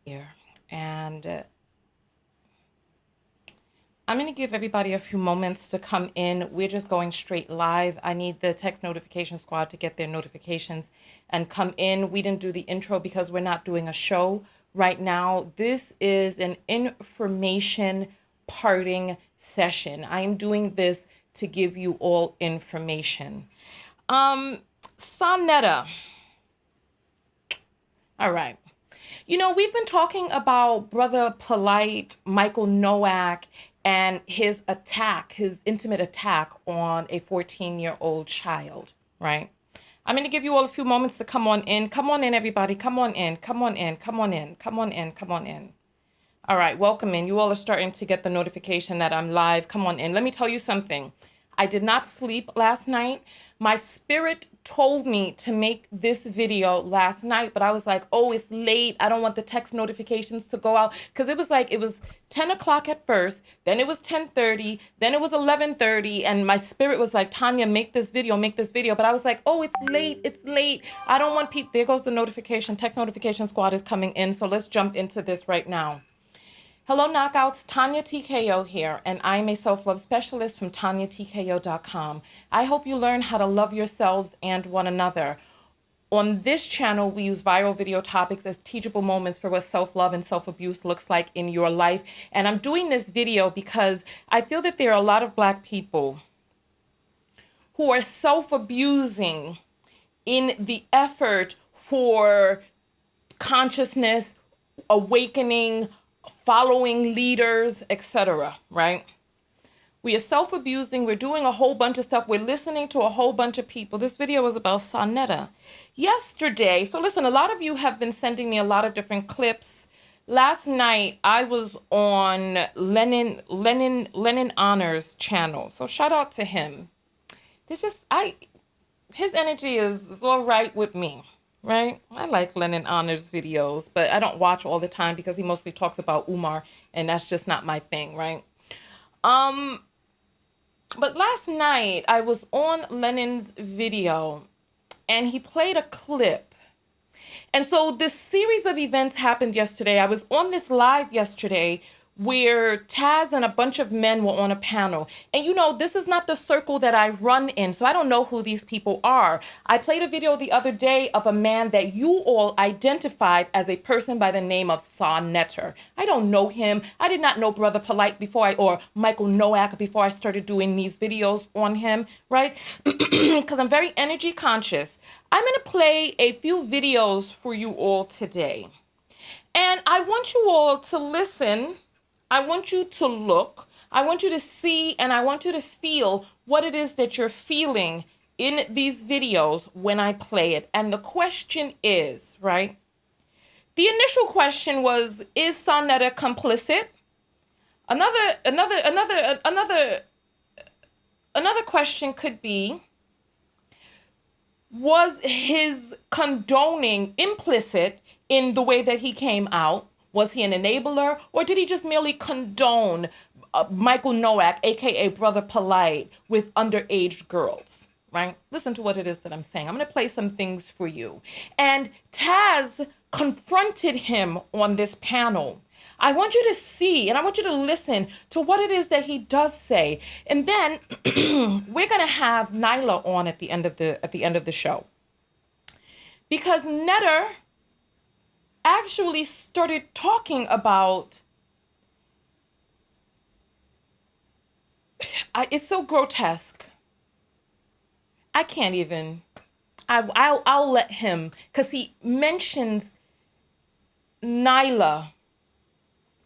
here, and I'm going to give everybody a few moments to come in. We're just going straight live. I need the text notification squad to get their notifications and come in. We didn't do the intro because we're not doing a show right now. This is an information parting session. I am doing this to give you all information. SaNeter. All right. You know, we've been talking about Brother Polight, Michael Noak, and his attack, his intimate attack on a 14-year-old child, right? I'm going to give you all a few moments to come on in. Come on in, everybody. Come on in. Come on in. Come on in. Come on in. Come on in. All right, welcome in. You all are starting to get the notification that I'm live. Come on in. Let me tell you something. I did not sleep last night. My spirit told me to make this video last night, but I was like, oh, it's late. I don't want the text notifications to go out. Because it was 10 o'clock at first, then it was 10:30, then it was 11:30, and my spirit was like, Tanya, make this video. But I was like, oh, it's late. I don't want people. There goes the notification. Text notification squad is coming in. So let's jump into this right now. Hello, Knockouts. Tanya TKO here, and I'm a self-love specialist from TanyaTKO.com. I hope you learn how to love yourselves and one another. On this channel, we use viral video topics as teachable moments for what self-love and self-abuse looks like in your life. And I'm doing this video because I feel that there are a lot of Black people who are self-abusing in the effort for consciousness, awakening, following leaders, etc., right? We are self-abusing. We're doing a whole bunch of stuff. We're listening to a whole bunch of people. This video was about SaNeter. Yesterday, so listen, a lot of you have been sending me a lot of different clips. Last night, I was on Lennon Honors channel. So shout out to him. His energy is all right with me. Right? I like Lennon Honors videos, but I don't watch all the time because he mostly talks about Umar, and that's just not my thing, right? But last night I was on Lennon's video and he played a clip. And so this series of events happened yesterday. I was on this live yesterday where Taz and a bunch of men were on a panel. And you know, this is not the circle that I run in, so I don't know who these people are. I played a video the other day of a man that you all identified as a person by the name of SaNeter. I don't know him. I did not know Brother Polight or Michael Noak before I started doing these videos on him, right? Because I'm very energy conscious. I'm gonna play a few videos for you all today. And I want you all to listen. I want you to look, I want you to see, and I want you to feel what it is that you're feeling in these videos when I play it. And the question is, right? The initial question was, is SaNeter complicit? Another question could be, was his condoning implicit in the way that he came out? Was he an enabler, or did he just merely condone Michael Noak, aka Brother Polight, with underage girls, right? Listen to what it is that I'm saying. I'm going to play some things for you. And Taz confronted him on this panel. I want you to see, and I want you to listen to what it is that he does say. And then we're going to have Nylah on at the end of the show. Because Netter actually started talking about, it's so grotesque. I can't even, I'll let him, because he mentions Nylah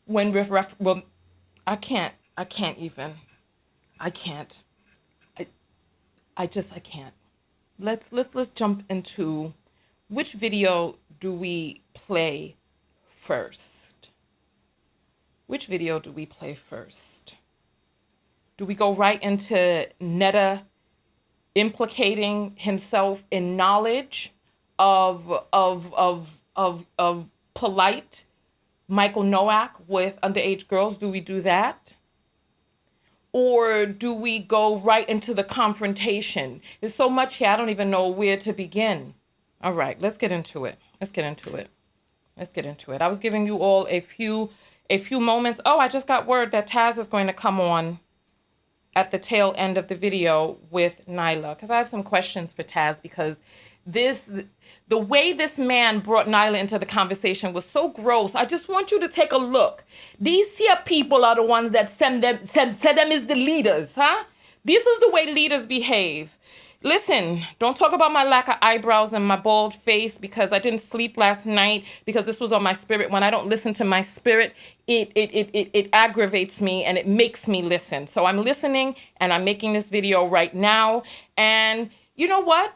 when I can't even. I can't. I can't. Let's jump into which video do we play first? Which video do we play first? Do we go right into Netter implicating himself in knowledge of Polight, Michael Noak with underage girls? Do we do that? Or do we go right into the confrontation? There's so much here, I don't even know where to begin. All right, let's get into it. Let's get into it. I was giving you all a few moments. Oh, I just got word that Taz is going to come on at the tail end of the video with Nylah, because I have some questions for Taz, because the way this man brought Nylah into the conversation was so gross. I just want you to take a look. These here people are the ones that said them is the leaders, huh? This is the way leaders behave. Listen, don't talk about my lack of eyebrows and my bald face, because I didn't sleep last night because this was on my spirit. When I don't listen to my spirit, it aggravates me and it makes me listen. So I'm listening and I'm making this video right now. And you know what?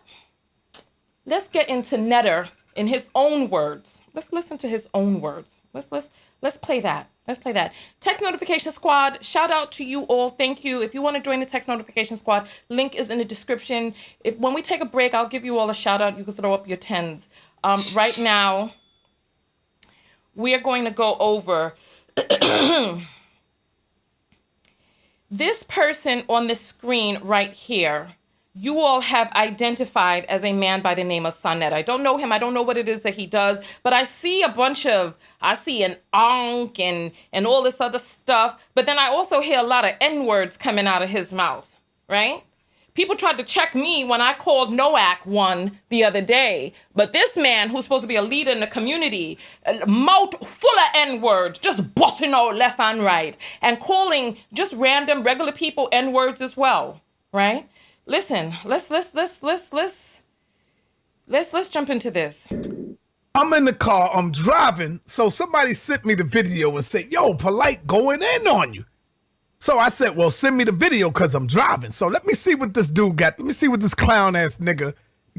Let's get into SaNeter in his own words. Let's listen to his own words. Let's play that. Let's play that. Text Notification Squad, shout out to you all. Thank you. If you want to join the Text Notification Squad, link is in the description. When we take a break, I'll give you all a shout out. You can throw up your tens. Right now, we are going to go over this person on the screen right here. You all have identified as a man by the name of SaNeter. I don't know him. I don't know what it is that he does, but I see I see an onk and all this other stuff. But then I also hear a lot of N-words coming out of his mouth, right? People tried to check me when I called Noak one the other day. But this man, who's supposed to be a leader in the community, mouth full of N-words, just busting out left and right, and calling just random regular people N-words as well, right? Listen, let's jump into this. I'm in the car, I'm driving, so somebody sent me the video and said, yo, Polight going in on you. So I said, well, send me the video because I'm driving. So let me see what this dude got. Let me see what this clown-ass nigga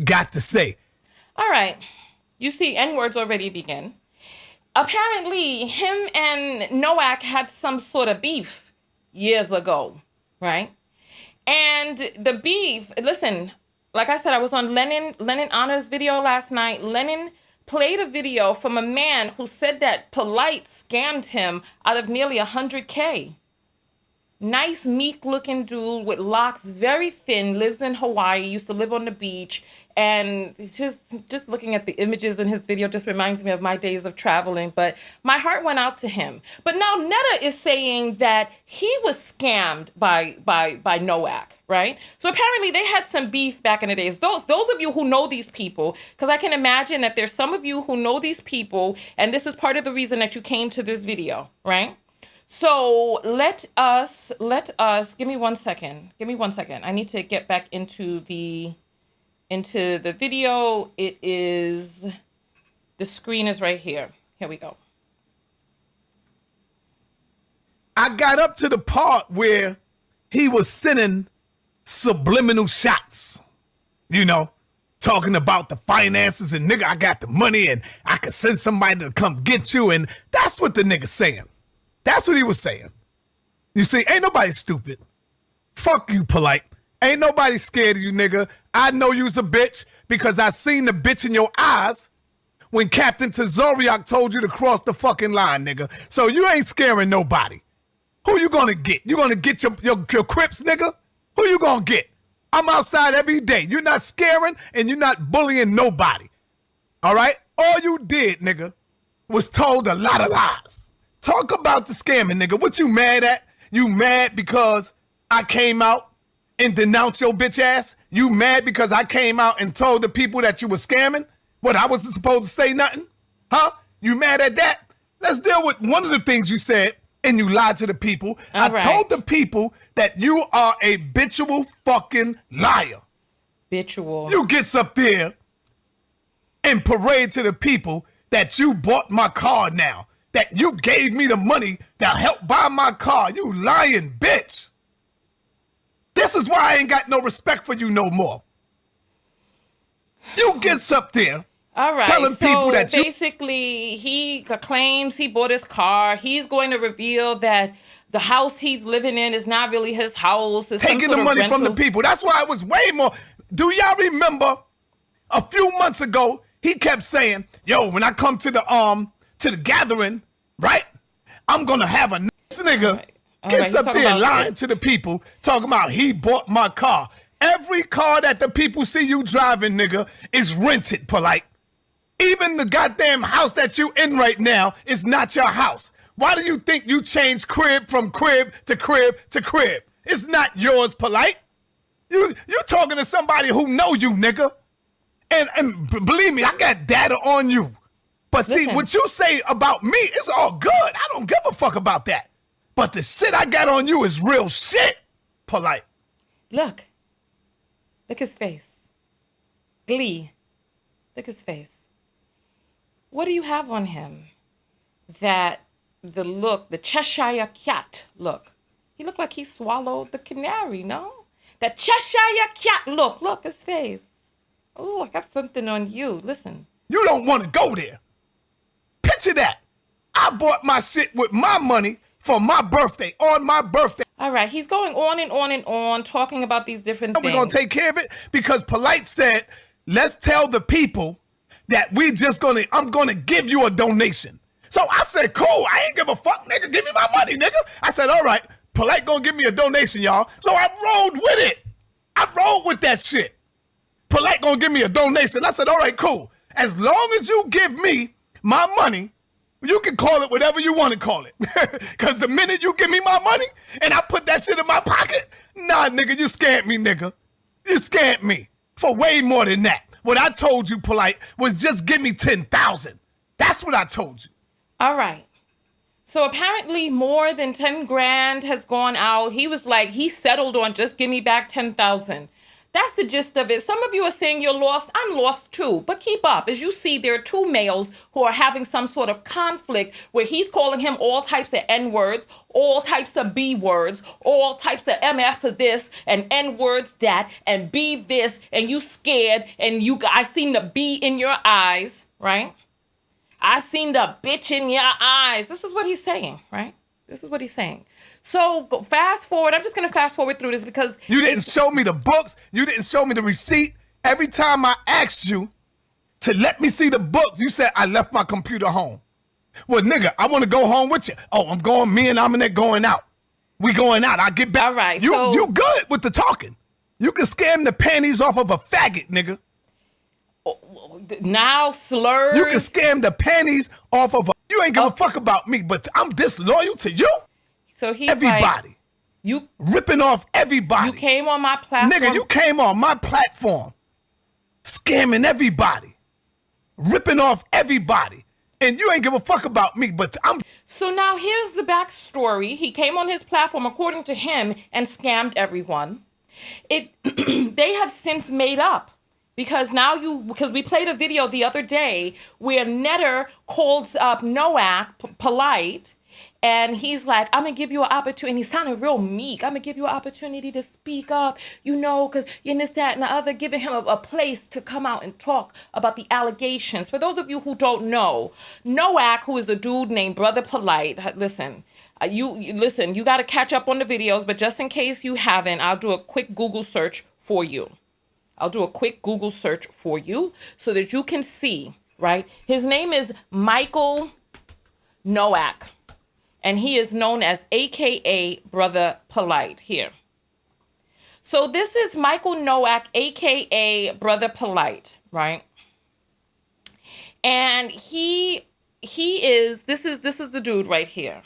got to say. All right. You see N-words already begin. Apparently, him and Noak had some sort of beef years ago, right? And the beef, listen, like I said, I was on Lennon Honor's video last night. Lennon played a video from a man who said that Polight scammed him out of nearly 100K. Nice, meek-looking dude with locks, very thin, lives in Hawaii, used to live on the beach, and just looking at the images in his video just reminds me of my days of traveling, but my heart went out to him. But now SaNeter is saying that he was scammed by Noak, right? So apparently they had some beef back in the days. Those of you who know these people, because I can imagine that there's some of you who know these people, and this is part of the reason that you came to this video, right? So let us, give me one second. I need to get back into the video. The screen is right here. Here we go. I got up to the part where he was sending subliminal shots, you know, talking about the finances and nigga, I got the money and I could send somebody to come get you. And that's what the nigga's saying. That's what he was saying. You see, ain't nobody stupid. Fuck you, Polight. Ain't nobody scared of you, nigga. I know you's a bitch because I seen the bitch in your eyes when Captain Tazoriak told you to cross the fucking line, nigga. So you ain't scaring nobody. Who you gonna get? You gonna get your Crips, nigga? Who you gonna get? I'm outside every day. You're not scaring and you're not bullying nobody. All right? All you did, nigga, was told a lot of lies. Talk about the scamming, nigga. What you mad at? You mad because I came out and denounced your bitch ass? You mad because I came out and told the people that you were scamming? What, I wasn't supposed to say nothing? Huh? You mad at that? Let's deal with one of the things you said and you lied to the people. I told the people that you are a habitual fucking liar. Habitual. You gets up there and parade to the people that you bought my car now. That you gave me the money that helped buy my car. You lying bitch. This is why I ain't got no respect for you no more. You gets up there. All right. Telling people that basically he claims he bought his car. He's going to reveal that the house he's living in is not really his house. It's taking the money from the people. That's why it was way more. Do y'all remember a few months ago, he kept saying, yo, when I come to the gathering, right? I'm gonna have a nice nigga gets up there lying to the people, talking about he bought my car. Every car that the people see you driving, nigga, is rented, Polight. Even the goddamn house that you in right now is not your house. Why do you think you change crib from crib to crib to crib? It's not yours, Polight. You talking to somebody who know you, nigga. And believe me, I got data on you. But see, Listen. what you say about me, it's all good. I don't give a fuck about that. But the shit I got on you is real shit, Polight. Look his face. Glee. Look his face. What do you have on him? That the look, the Cheshire Cat look. He looked like he swallowed the canary, no? That Cheshire Cat look his face. Oh, I got something on you. Listen. You don't want to go there. Picture that. I bought my shit with my money for my birthday, on my birthday. All right, he's going on and on and on, talking about these different things. We're going to take care of it because Polight said, let's tell the people that I'm going to give you a donation. So I said, cool, I ain't give a fuck, nigga. Give me my money, nigga. I said, all right, Polight going to give me a donation, y'all. So I rolled with it. I rolled with that shit. Polight going to give me a donation. I said, all right, cool. As long as you give me my money, you can call it whatever you want to call it. Because the minute you give me my money and I put that shit in my pocket, nah, nigga, you scammed me, nigga. You scammed me for way more than that. What I told you, Polight, was just give me 10,000. That's what I told you. All right. So apparently more than 10 grand has gone out. He was like, he settled on just give me back 10,000. That's the gist of it. Some of you are saying you're lost. I'm lost too. But keep up. As you see, there are two males who are having some sort of conflict where he's calling him all types of N-words, all types of B-words, all types of MF for this and N-words that and B this, and you scared and I seen the B in your eyes, right? I seen the bitch in your eyes. This is what he's saying, right? This is what he's saying. So fast forward. I'm just going to fast forward through this because you didn't show me the books. You didn't show me the receipt. Every time I asked you to let me see the books, you said I left my computer home. Well, nigga, I want to go home with you. Oh, I'm going. Me and Aminette going out. We going out. I'll get back. All right. You good with the talking. You can scam the panties off of a faggot, nigga. Now slurs. You can scam the panties off of a... You ain't give a fuck about me, but I'm disloyal to you? So he's everybody. Like, you ripping off everybody. You came on my platform. Nigga, you came on my platform. Scamming everybody. Ripping off everybody. And you ain't give a fuck about me, but I'm... So now here's the backstory. He came on his platform, according to him, and scammed everyone. They have since made up. Because we played a video the other day where SaNeter calls up Noak, Polight, and he's like, I'm going to give you an opportunity. And he sounded real meek. I'm going to give you an opportunity to speak up, because you this, that, and the other, giving him a place to come out and talk about the allegations. For those of you who don't know, Noak, who is a dude named Brother Polight, listen, you got to catch up on the videos, but just in case you haven't, I'll do a quick Google search for you. I'll do a quick Google search for you so that you can see, right? His name is Michael Noak, and he is known as AKA Brother Polight here. So this is Michael Noak, AKA Brother Polight, right? And this is the dude right here.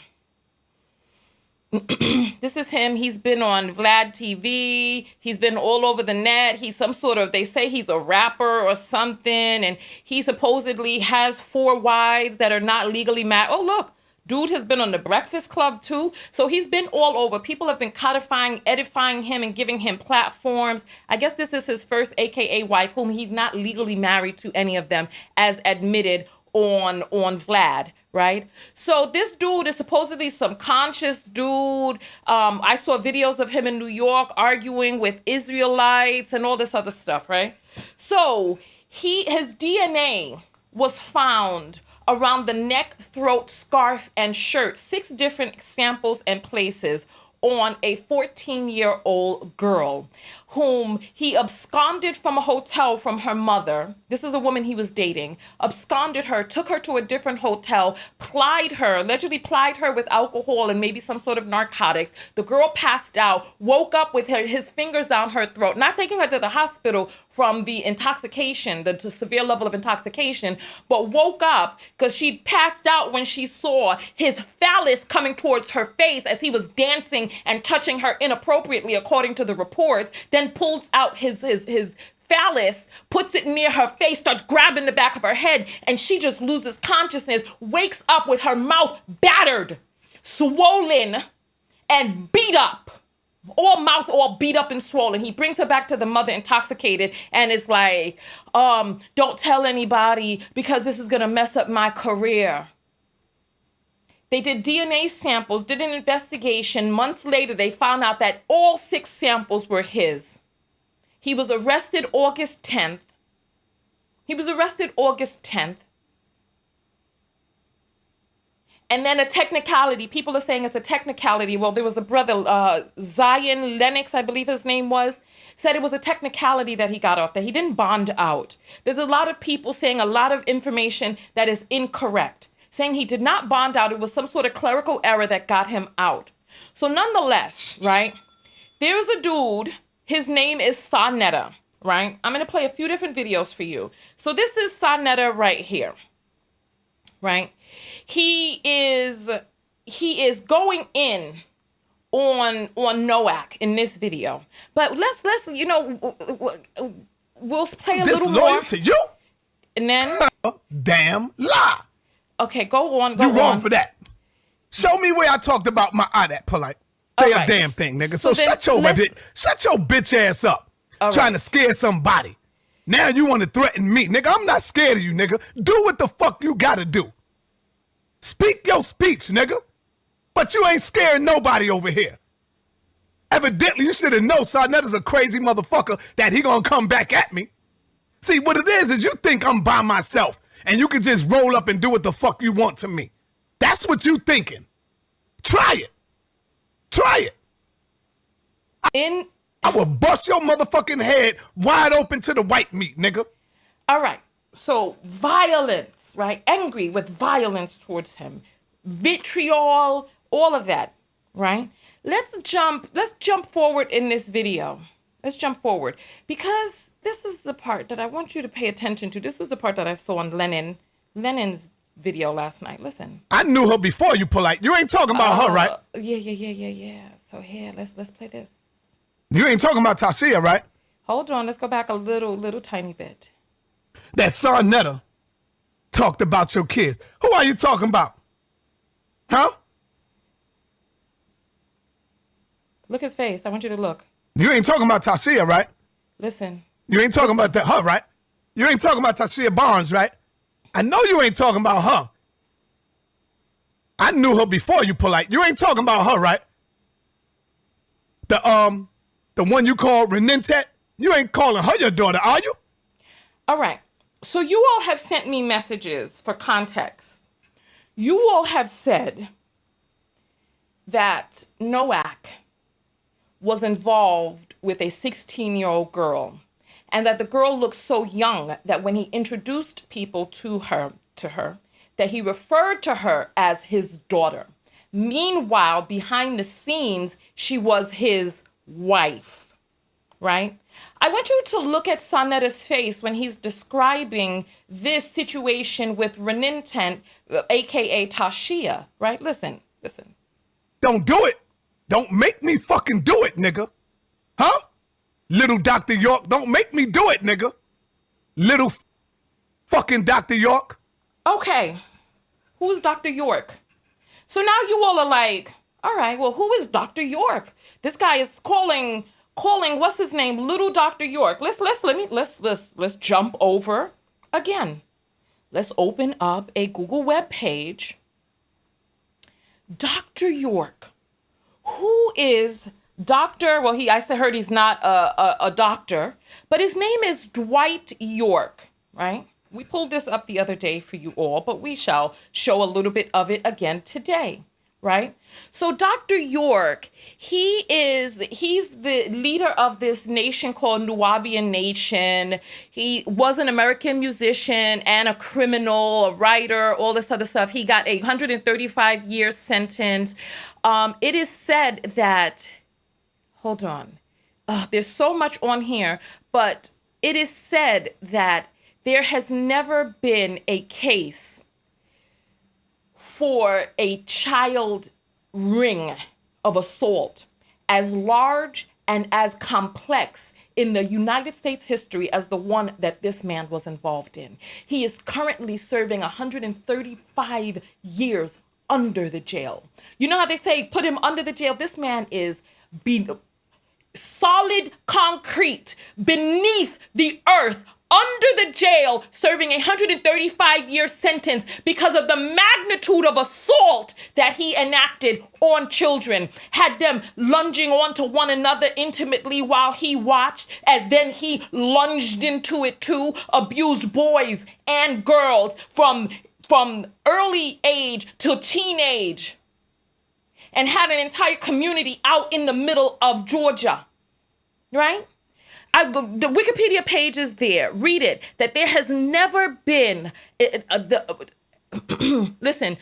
This is him. He's been on Vlad TV. He's been all over the net. He's they say he's a rapper or something. And he supposedly has 4 wives that are not legally married. Oh, look, dude has been on the Breakfast Club too. So he's been all over. People have been codifying, edifying him and giving him platforms. I guess this is his first AKA wife, whom he's not legally married to any of them, as admitted on Vlad. Right? So this dude is supposedly some conscious dude. I saw videos of him in New York arguing with Israelites and all this other stuff, right? So his DNA was found around the neck, throat, scarf, and shirt, 6 different samples and places on a 14-year-old girl whom he absconded from a hotel from her mother. This is a woman he was dating. Absconded her, took her to a different hotel, allegedly plied her with alcohol and maybe some sort of narcotics. The girl passed out, woke up with his fingers down her throat, not taking her to the hospital from the intoxication, the severe level of intoxication, but woke up because she'd passed out when she saw his phallus coming towards her face as he was dancing and touching her inappropriately, according to the reports. Then pulls out his phallus, puts it near her face, starts grabbing the back of her head, and she just loses consciousness, wakes up with her mouth battered, swollen, and beat up. All beat up and swollen. He brings her back to the mother intoxicated and is like, don't tell anybody because this is gonna mess up my career. They did DNA samples, did an investigation. Months later, they found out that all 6 samples were his. He was arrested August 10th. And then a technicality, people are saying it's a technicality. Well, there was a brother, Zion Lennox, I believe his name was, said it was a technicality that he got off, that he didn't bond out. There's a lot of people saying a lot of information that is incorrect, saying he did not bond out. It was some sort of clerical error that got him out. So nonetheless, right, there's a dude, his name is SaNeter, right? I'm going to play a few different videos for you. So this is SaNeter right here. Right? He is going in on Noak in this video. But let's we'll play a little more. Disloyal to you? And then damn lie. Okay, go on. You wrong for that. Show me where I talked about my eye that polite. Say a damn thing, nigga. So shut your bitch ass up. Trying to scare somebody. Now you want to threaten me. Nigga, I'm not scared of you, nigga. Do what the fuck you gotta do. Speak your speech, nigga. But you ain't scaring nobody over here. Evidently, you should have known SaNeter's a crazy motherfucker that he gonna come back at me. See, what it is you think I'm by myself and you can just roll up and do what the fuck you want to me. That's what you thinking. Try it. Try it. I will bust your motherfucking head wide open to the white meat, nigga. All right. So violence, right? Angry with violence towards him. Vitriol, all of that, right? Let's jump forward in this video. Let's jump forward because this is the part that I want you to pay attention to. This is the part that I saw on Lennon's video last night. Listen. I knew her before you, Polight. You ain't talking about her, right? Yeah. So here, let's play this. You ain't talking about Tashia, right? Hold on, let's go back a little tiny bit. That SaNeter talked about your kids. Who are you talking about? Huh? Look his face. I want you to look. You ain't talking about Tashia, right? Listen. You ain't talking about her, right? You ain't talking about Tashia Barnes, right? I know you ain't talking about her. I knew her before you, Polight. You ain't talking about her, right? The one you call Renintet, you ain't calling her your daughter, are you? All right. So you all have sent me messages for context. You all have said that Noak was involved with a 16-year-old girl and that the girl looked so young that when he introduced people to her, that he referred to her as his daughter. Meanwhile, behind the scenes, she was his wife, right? I want you to look at SaNeter's face when he's describing this situation with Renintent, aka Tashia, right? Listen. Don't do it. Don't make me fucking do it, nigga. Huh? Little Dr. York, don't make me do it, nigga. Little fucking Dr. York. Okay. Who is Dr. York? So now you all are like, all right, well, who is Dr. York? This guy is calling, what's his name? Little Dr. York. Let's jump over again. Let's open up a Google web page. Dr. York. Who is Dr. Well, I heard he's not a doctor, but his name is Dwight York, right? We pulled this up the other day for you all, but we shall show a little bit of it again today, right? So Dr. York, he's the leader of this nation called Nubian Nation. He was an American musician and a criminal, a writer, all this other stuff. He got a 135-year sentence. It is said that, hold on, there's so much on here, but it is said that there has never been a case for a child ring of assault as large and as complex in the United States history as the one that this man was involved in. He is currently serving 135 years under the jail. You know how they say, put him under the jail? This man is solid concrete beneath the earth, under the jail, serving a 135-year sentence because of the magnitude of assault that he enacted on children, had them lunging onto one another intimately while he watched, as then he lunged into it too, abused boys and girls from early age to teenage, and had an entire community out in the middle of Georgia, right? The Wikipedia page is there. Read it. That there has never been, listen,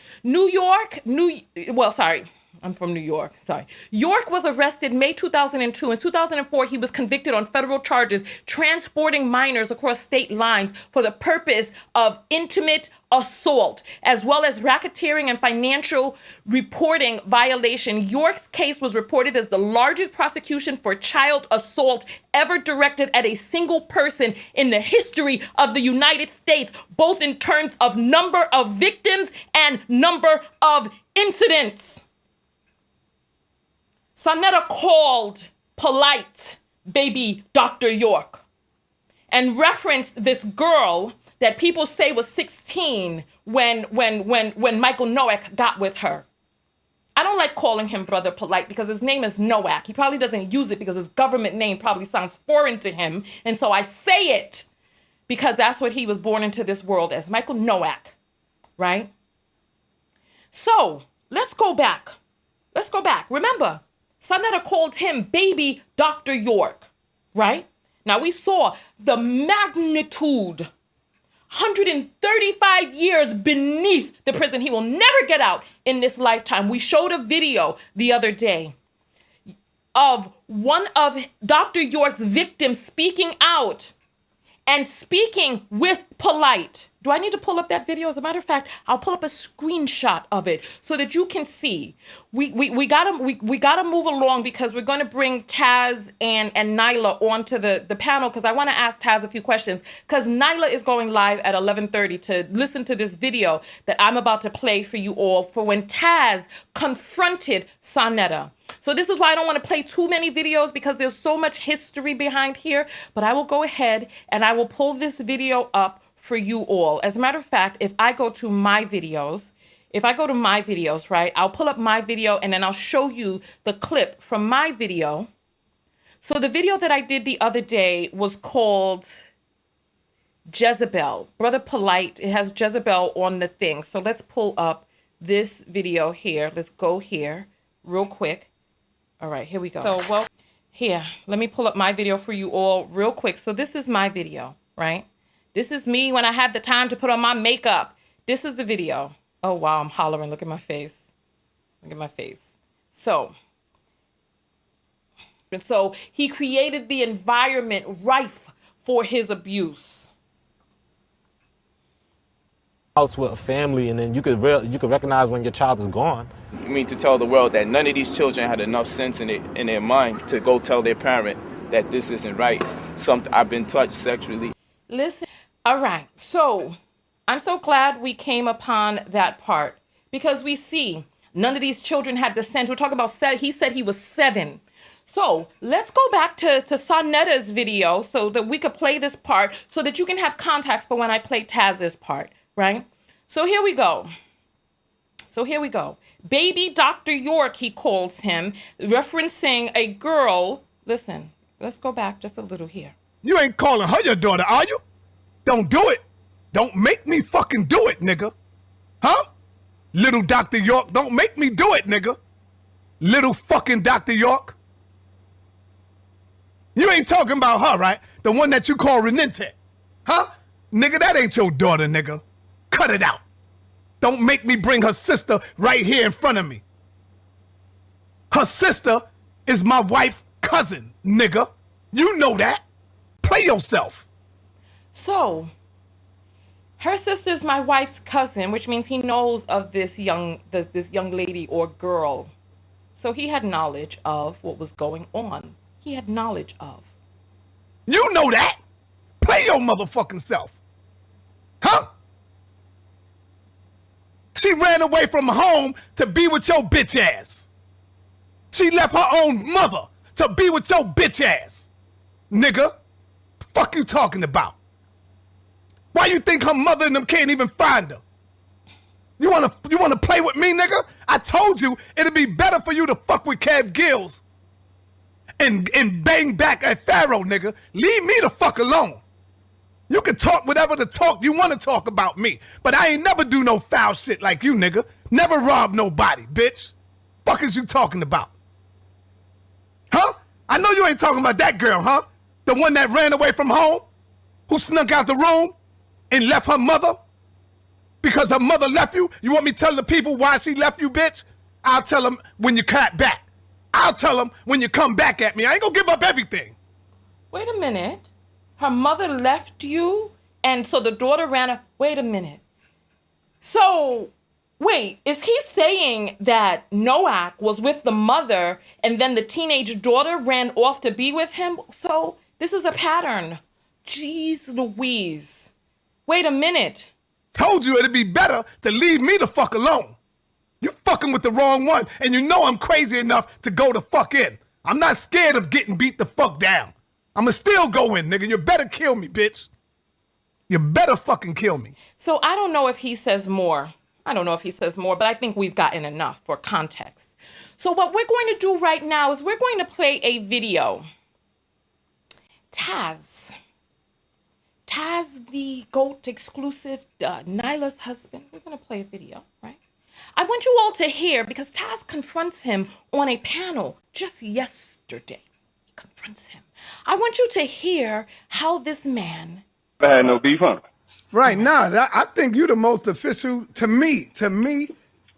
I'm from New York. Sorry. York was arrested May 2002. In 2004, he was convicted on federal charges transporting minors across state lines for the purpose of intimate assault, as well as racketeering and financial reporting violation. York's case was reported as the largest prosecution for child assault ever directed at a single person in the history of the United States, both in terms of number of victims and number of incidents. SaNeter called Polight baby Dr. York and referenced this girl that people say was 16 when Michael Noak got with her. I don't like calling him Brother Polight because his name is Noak. He probably doesn't use it because his government name probably sounds foreign to him. And so I say it because that's what he was born into this world as, Michael Noak, right? So let's go back. Remember, SaNeter called him baby Dr. York, right? Now we saw the magnitude, 135 years beneath the prison. He will never get out in this lifetime. We showed a video the other day of one of Dr. York's victims speaking out and speaking with Polight. Do I need to pull up that video? As a matter of fact, I'll pull up a screenshot of it so that you can see. We gotta move along because we're gonna bring Taz and Nylah onto the panel because I want to ask Taz a few questions because Nylah is going live at 11:30 to listen to this video that I'm about to play for you all for when Taz confronted SaNeter. So this is why I don't want to play too many videos because there's so much history behind here, but I will go ahead and I will pull this video up for you all. As a matter of fact, if I go to my videos, right, I'll pull up my video and then I'll show you the clip from my video. So the video that I did the other day was called Jezebel. Brother Polight, it has Jezebel on the thing. So let's pull up this video here. Let's go here real quick. All right, here we go. So, well, here, let me pull up my video for you all real quick. So this is my video, right? This is me when I had the time to put on my makeup. This is the video. Oh, wow, I'm hollering. Look at my face. Look at my face. So he created the environment rife for his abuse. House with a family, and then you could recognize when your child is gone. You mean to tell the world that none of these children had enough sense in their mind to go tell their parent that this isn't right? I've been touched sexually. Listen. All right, so I'm so glad we came upon that part because we see none of these children had the sense. We're talking about he said he was 7. So let's go back to SaNeter's video so that we could play this part so that you can have context for when I play Taz's part, right? So here we go. Baby Dr. York, he calls him, referencing a girl. Listen, let's go back just a little here. You ain't calling her your daughter, are you? Don't do it. Don't make me fucking do it, nigga. Huh? Little Dr. York, don't make me do it, nigga. Little fucking Dr. York. You ain't talking about her, right? The one that you call Renente. Huh? Nigga, that ain't your daughter, nigga. Cut it out. Don't make me bring her sister right here in front of me. Her sister is my wife's cousin, nigga. You know that. Play yourself. So, her sister's my wife's cousin, which means he knows of this young lady or girl. So he had knowledge of what was going on. He had knowledge of. You know that. Play your motherfucking self. Huh? She ran away from home to be with your bitch ass. She left her own mother to be with your bitch ass. Nigga, fuck you talking about? Why you think her mother and them can't even find her? You wanna play with me, nigga? I told you it'd be better for you to fuck with Kev Gills and bang back at Pharaoh, nigga. Leave me the fuck alone. You can talk whatever the talk you want to talk about me, but I ain't never do no foul shit like you, nigga. Never rob nobody, bitch. Fuck is you talking about? Huh? I know you ain't talking about that girl, huh? The one that ran away from home? Who snuck out the room and left her mother? Because her mother left you? You want me to tell the people why she left you, bitch? I'll tell them when you cut back. I'll tell them when you come back at me. I ain't gonna give up everything. Wait a minute. Her mother left you, and so the daughter ran. Wait a minute. So, wait, is he saying that Noak was with the mother, and then the teenage daughter ran off to be with him? So this is a pattern. Jeez Louise. Wait a minute. Told you it'd be better to leave me the fuck alone. You fucking with the wrong one, and you know I'm crazy enough to go the fuck in. I'm not scared of getting beat the fuck down. I'ma still go in, nigga. You better kill me, bitch. You better fucking kill me. So I don't know if he says more. I don't know if he says more, but I think we've gotten enough for context. So what we're going to do right now is we're going to play a video. Taz, the GOAT exclusive, Nyla's husband. We're going to play a video, right? I want you all to hear, because Taz confronts him on a panel just yesterday. He confronts him. I want you to hear how this man... I had no beef, huh? Right now, I think you the most official, to me,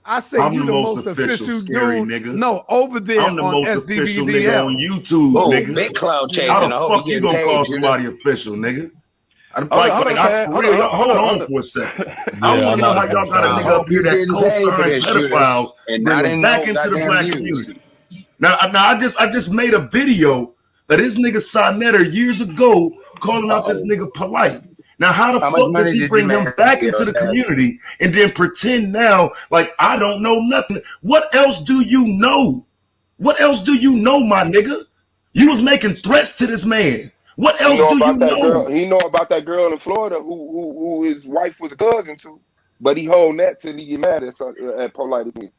I say I'm you the most official scary dude. nigga. No, over there I'm the on most official nigga SDVDL. on YouTube, Oh, nigga. big cloud chasing. How the fuck you gonna call somebody official, nigga? For real, hold on for a second. I want to know how y'all got a nigga up here that co-signed pedophiles, bring them back into the black community. Now, I just made a video that this nigga SaNeter years ago calling out this nigga Polight. Now, how the fuck does he bring him back into the community and then pretend now like I don't know nothing? What else do you know? What else do you know, my nigga? You was making threats to this man. What else do you know? He know about that girl in Florida who his wife was a cousin to, but he hold that till he get mad at Polight again.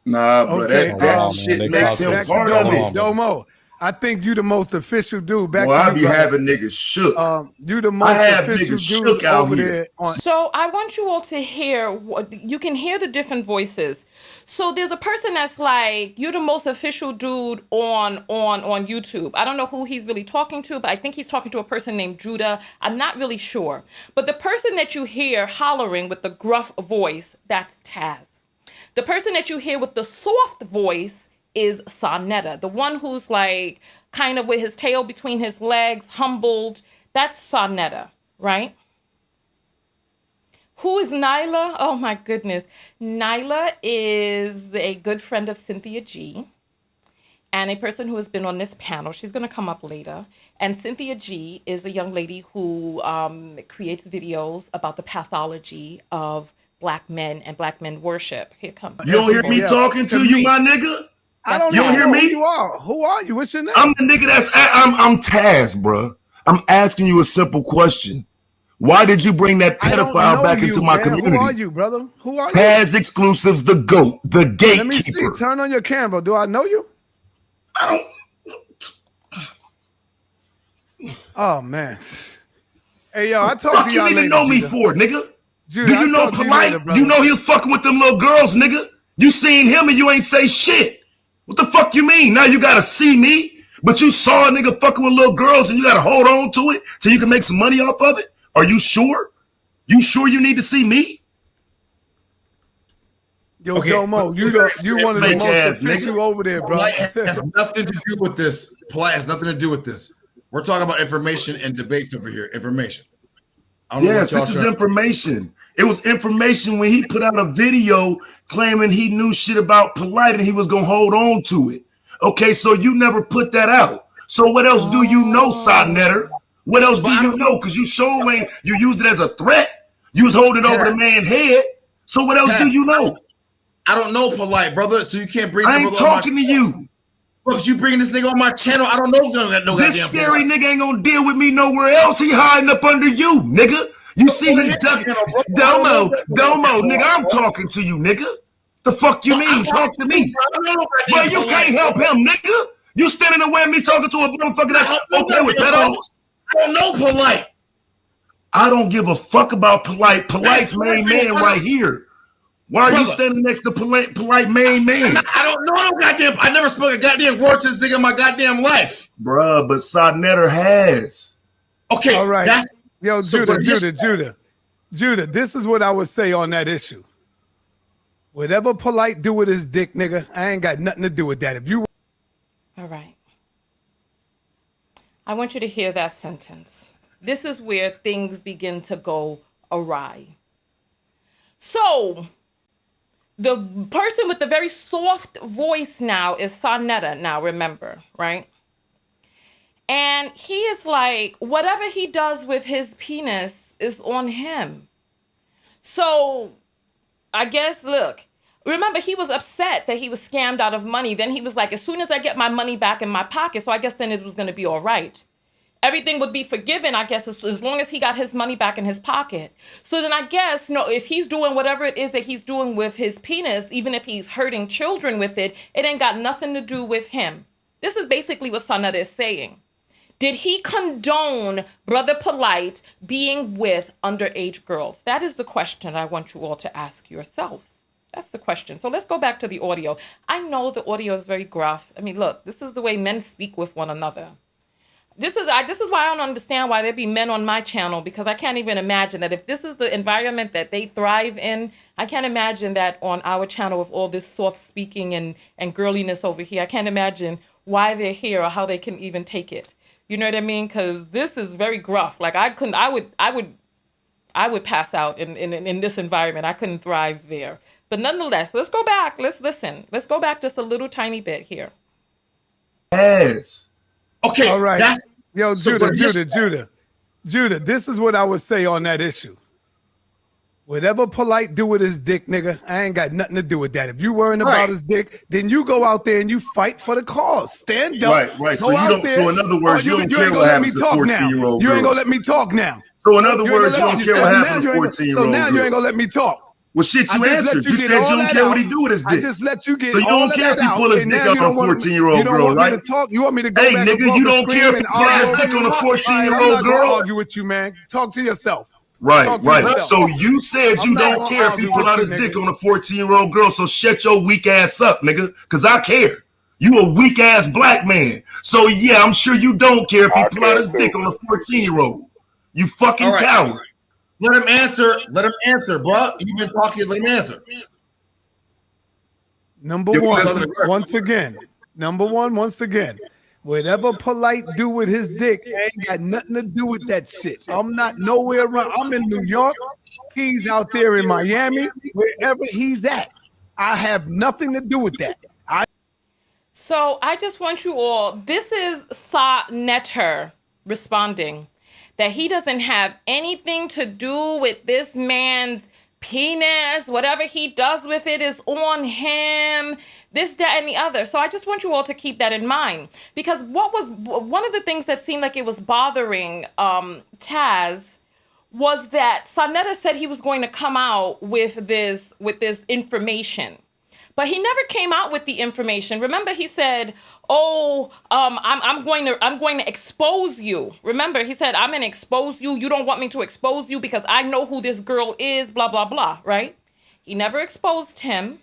Nah, but that shit makes him part of it. Yo, Mo, I think you the most official dude. Back well, to I be having niggas shook. You the most official dude over there. So I want you all to hear what you can hear the different voices. So there's a person that's like, you're the most official dude on YouTube. I don't know who he's really talking to, but I think he's talking to a person named Judah. I'm not really sure. But the person that you hear hollering with the gruff voice, that's Taz. The person that you hear with the soft voice is SaNeter, the one who's like kind of with his tail between his legs, humbled. That's SaNeter, right? Who is Nylah? Oh my goodness. Nylah is a good friend of Cynthia G and a person who has been on this panel. She's going to come up later. And Cynthia G is a young lady who creates videos about the pathology of Black men and Black men worship. Here comes. You don't hear me talking to you, my nigga? I don't you hear me? Who you are? Who are you? What's your name? I'm the nigga I'm Taz, bro. I'm asking you a simple question. Why did you bring that pedophile back into my community? Who are you, brother? Who are you? Taz Exclusives, the GOAT, the gatekeeper. Let me see. Turn on your camera. Do I know you? I don't. Oh man. Hey yo, I told you. You need to know me for, nigga. Judah, do you know Polight? You know he was fucking with them little girls, nigga. You seen him and you ain't say shit. What the fuck you mean? Now you gotta see me, but you saw a nigga fucking with little girls and you gotta hold on to it till you can make some money off of it? Are you sure? You sure you need to see me? Yo, Domo, you one of the most official over there, bro. Polight has nothing to do with this. Polight has nothing to do with this. We're talking about information and debates over here. Information. Yes, this is information. It was information when he put out a video claiming he knew shit about Polight and he was gonna hold on to it. Okay, so you never put that out. So what else do you know, SaNeter? What else do you know? Because you showing you used it as a threat. You was holding over the man's head. So what else do you know? I don't know Polight, brother. So you can't bring. I ain't talking to you. But you bringing this nigga on my channel. I don't know. This scary nigga ain't gonna deal with me nowhere else. He hiding up under you, nigga. You see he's ducking. Domo, nigga, I'm talking to you, nigga. The fuck you mean? Talk to me. Well, you can't help him, nigga. You standing there with me talking to a motherfucker that's okay with pedos. I don't know Polight. I don't give a fuck about Polight. Polight's main man right here. Why are you standing next to Polight main man? I don't know no goddamn. I never spoke a goddamn word to this nigga in my goddamn life. Bruh, but SaNeter has. Okay, all right. Yo, Judah, this is what I would say on that issue. Whatever Polight do with his dick, nigga, I ain't got nothing to do with that. If you... All right. I want you to hear that sentence. This is where things begin to go awry. So... the person with the very soft voice now is SaNeter now, remember, right? And he is like, whatever he does with his penis is on him. So I guess, look, remember he was upset that he was scammed out of money. Then he was like, as soon as I get my money back in my pocket, so I guess then it was going to be all right. Everything would be forgiven, I guess, as long as he got his money back in his pocket. So then I guess, you know, if he's doing whatever it is that he's doing with his penis, even if he's hurting children with it, it ain't got nothing to do with him. This is basically what SaNeter is saying. Did he condone Brother Polight being with underage girls? That is the question I want you all to ask yourselves. That's the question. So let's go back to the audio. I know the audio is very gruff. I mean, look, this is the way men speak with one another. This is why I don't understand why there be men on my channel, because I can't even imagine that if this is the environment that they thrive in, I can't imagine that on our channel with all this soft speaking and girliness over here. I can't imagine why they're here or how they can even take it. You know what I mean? Because this is very gruff. Like I would pass out in this environment. I couldn't thrive there. But nonetheless, let's go back. Let's listen. Let's go back just a little tiny bit here. Yes. Okay, all right. Yo, Judah, this is what I would say on that issue. Whatever Polight do with his dick, nigga, I ain't got nothing to do with that. If you worrying about his dick, then you go out there and you fight for the cause. Stand up. Right. So you don't. So in other words, you don't care what happens to 14-year-old girl. You ain't gonna let me talk now. So in other words, you don't care what happens to 14-year-old girl. So now you ain't gonna let me talk. Well, shit, you answered. You said you don't care what he do with his dick. I just let you get. So you don't care if he pull his dick out on a 14-year-old girl, right? You want me to go back? Hey, nigga, you don't care if he pull his dick on a 14-year-old girl? Argue with you, man. Talk to yourself. Right. So you said you don't care if he pull out his dick on a 14-year-old girl. So shut your weak ass up, nigga, because I care. You a weak ass black man. So yeah, I'm sure you don't care if he pull out his dick on a 14-year-old. You fucking coward. Let him answer. Let him answer, bro. You've been talking. Let him answer. Number one, once again. Whatever Polight do with his dick ain't got nothing to do with that shit. I'm not nowhere around. I'm in New York. He's out there in Miami. Wherever he's at, I have nothing to do with that. So I just want you all. This is SaNeter responding. That he doesn't have anything to do with this man's penis. Whatever he does with it is on him. This, that, and the other. So I just want you all to keep that in mind. Because what was one of the things that seemed like it was bothering Taz was that SaNeter said he was going to come out with this information. But he never came out with the information. Remember, he said, "Oh, I'm going to expose you." Remember, he said, "I'm going to expose you. You don't want me to expose you because I know who this girl is." Blah blah blah. Right? He never exposed him.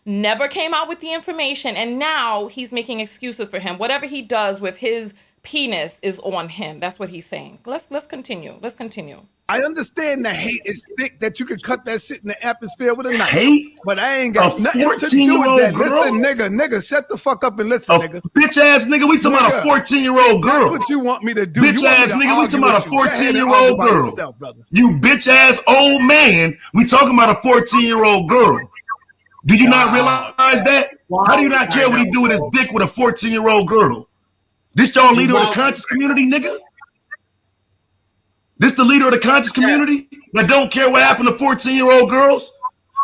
Never came out with the information, and now he's making excuses for him. Whatever he does with his penis is on him. That's what he's saying. Let's continue. Let's continue. I understand the hate is thick that you could cut that shit in the atmosphere with a knife. Hate? But I ain't got a nothing to do with that. Listen, nigga, shut the fuck up and listen, nigga. Bitch ass nigga, we talking about a 14-year-old girl. That's what you want me to do. Bitch ass nigga, we talking about a 14-year-old girl. You bitch ass old man, we talking about a 14-year-old girl. Do you not realize that? How do you not care what he do with his dick with a 14-year-old girl? This y'all leader of the conscious community, nigga? This the leader of the conscious community that don't care what happened to 14-year-old girls?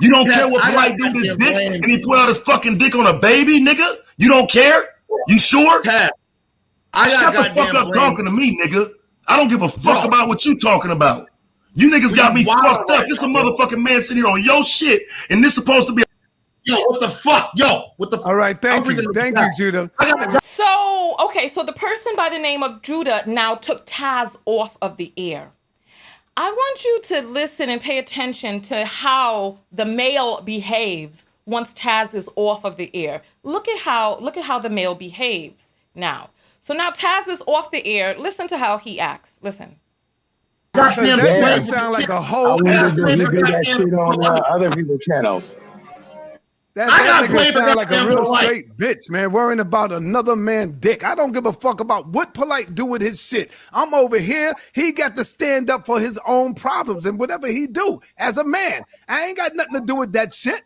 You don't care what Polight do with his dick and he put out his fucking dick on a baby, nigga? You don't care? You sure? Shut the fuck up talking to me, nigga. I don't give a fuck about what you talking about. You niggas got me fucked up. This a motherfucking man sitting here on your shit, and this supposed to be Yo, what the fuck? Yo, what the fuck? All right, thank you, Judah. So, okay, so the person by the name of Judah now took Taz off of the air. I want you to listen and pay attention to how the male behaves once Taz is off of the air. Look at how the male behaves now. So now Taz is off the air. Listen to how he acts. Listen. That sound like a whole. I wonder if you do that shit on other people's channels. That nigga sound like a real straight bitch, man, worrying about another man's dick. I don't give a fuck about what Polight do with his shit. I'm over here. He got to stand up for his own problems and whatever he do as a man. I ain't got nothing to do with that shit.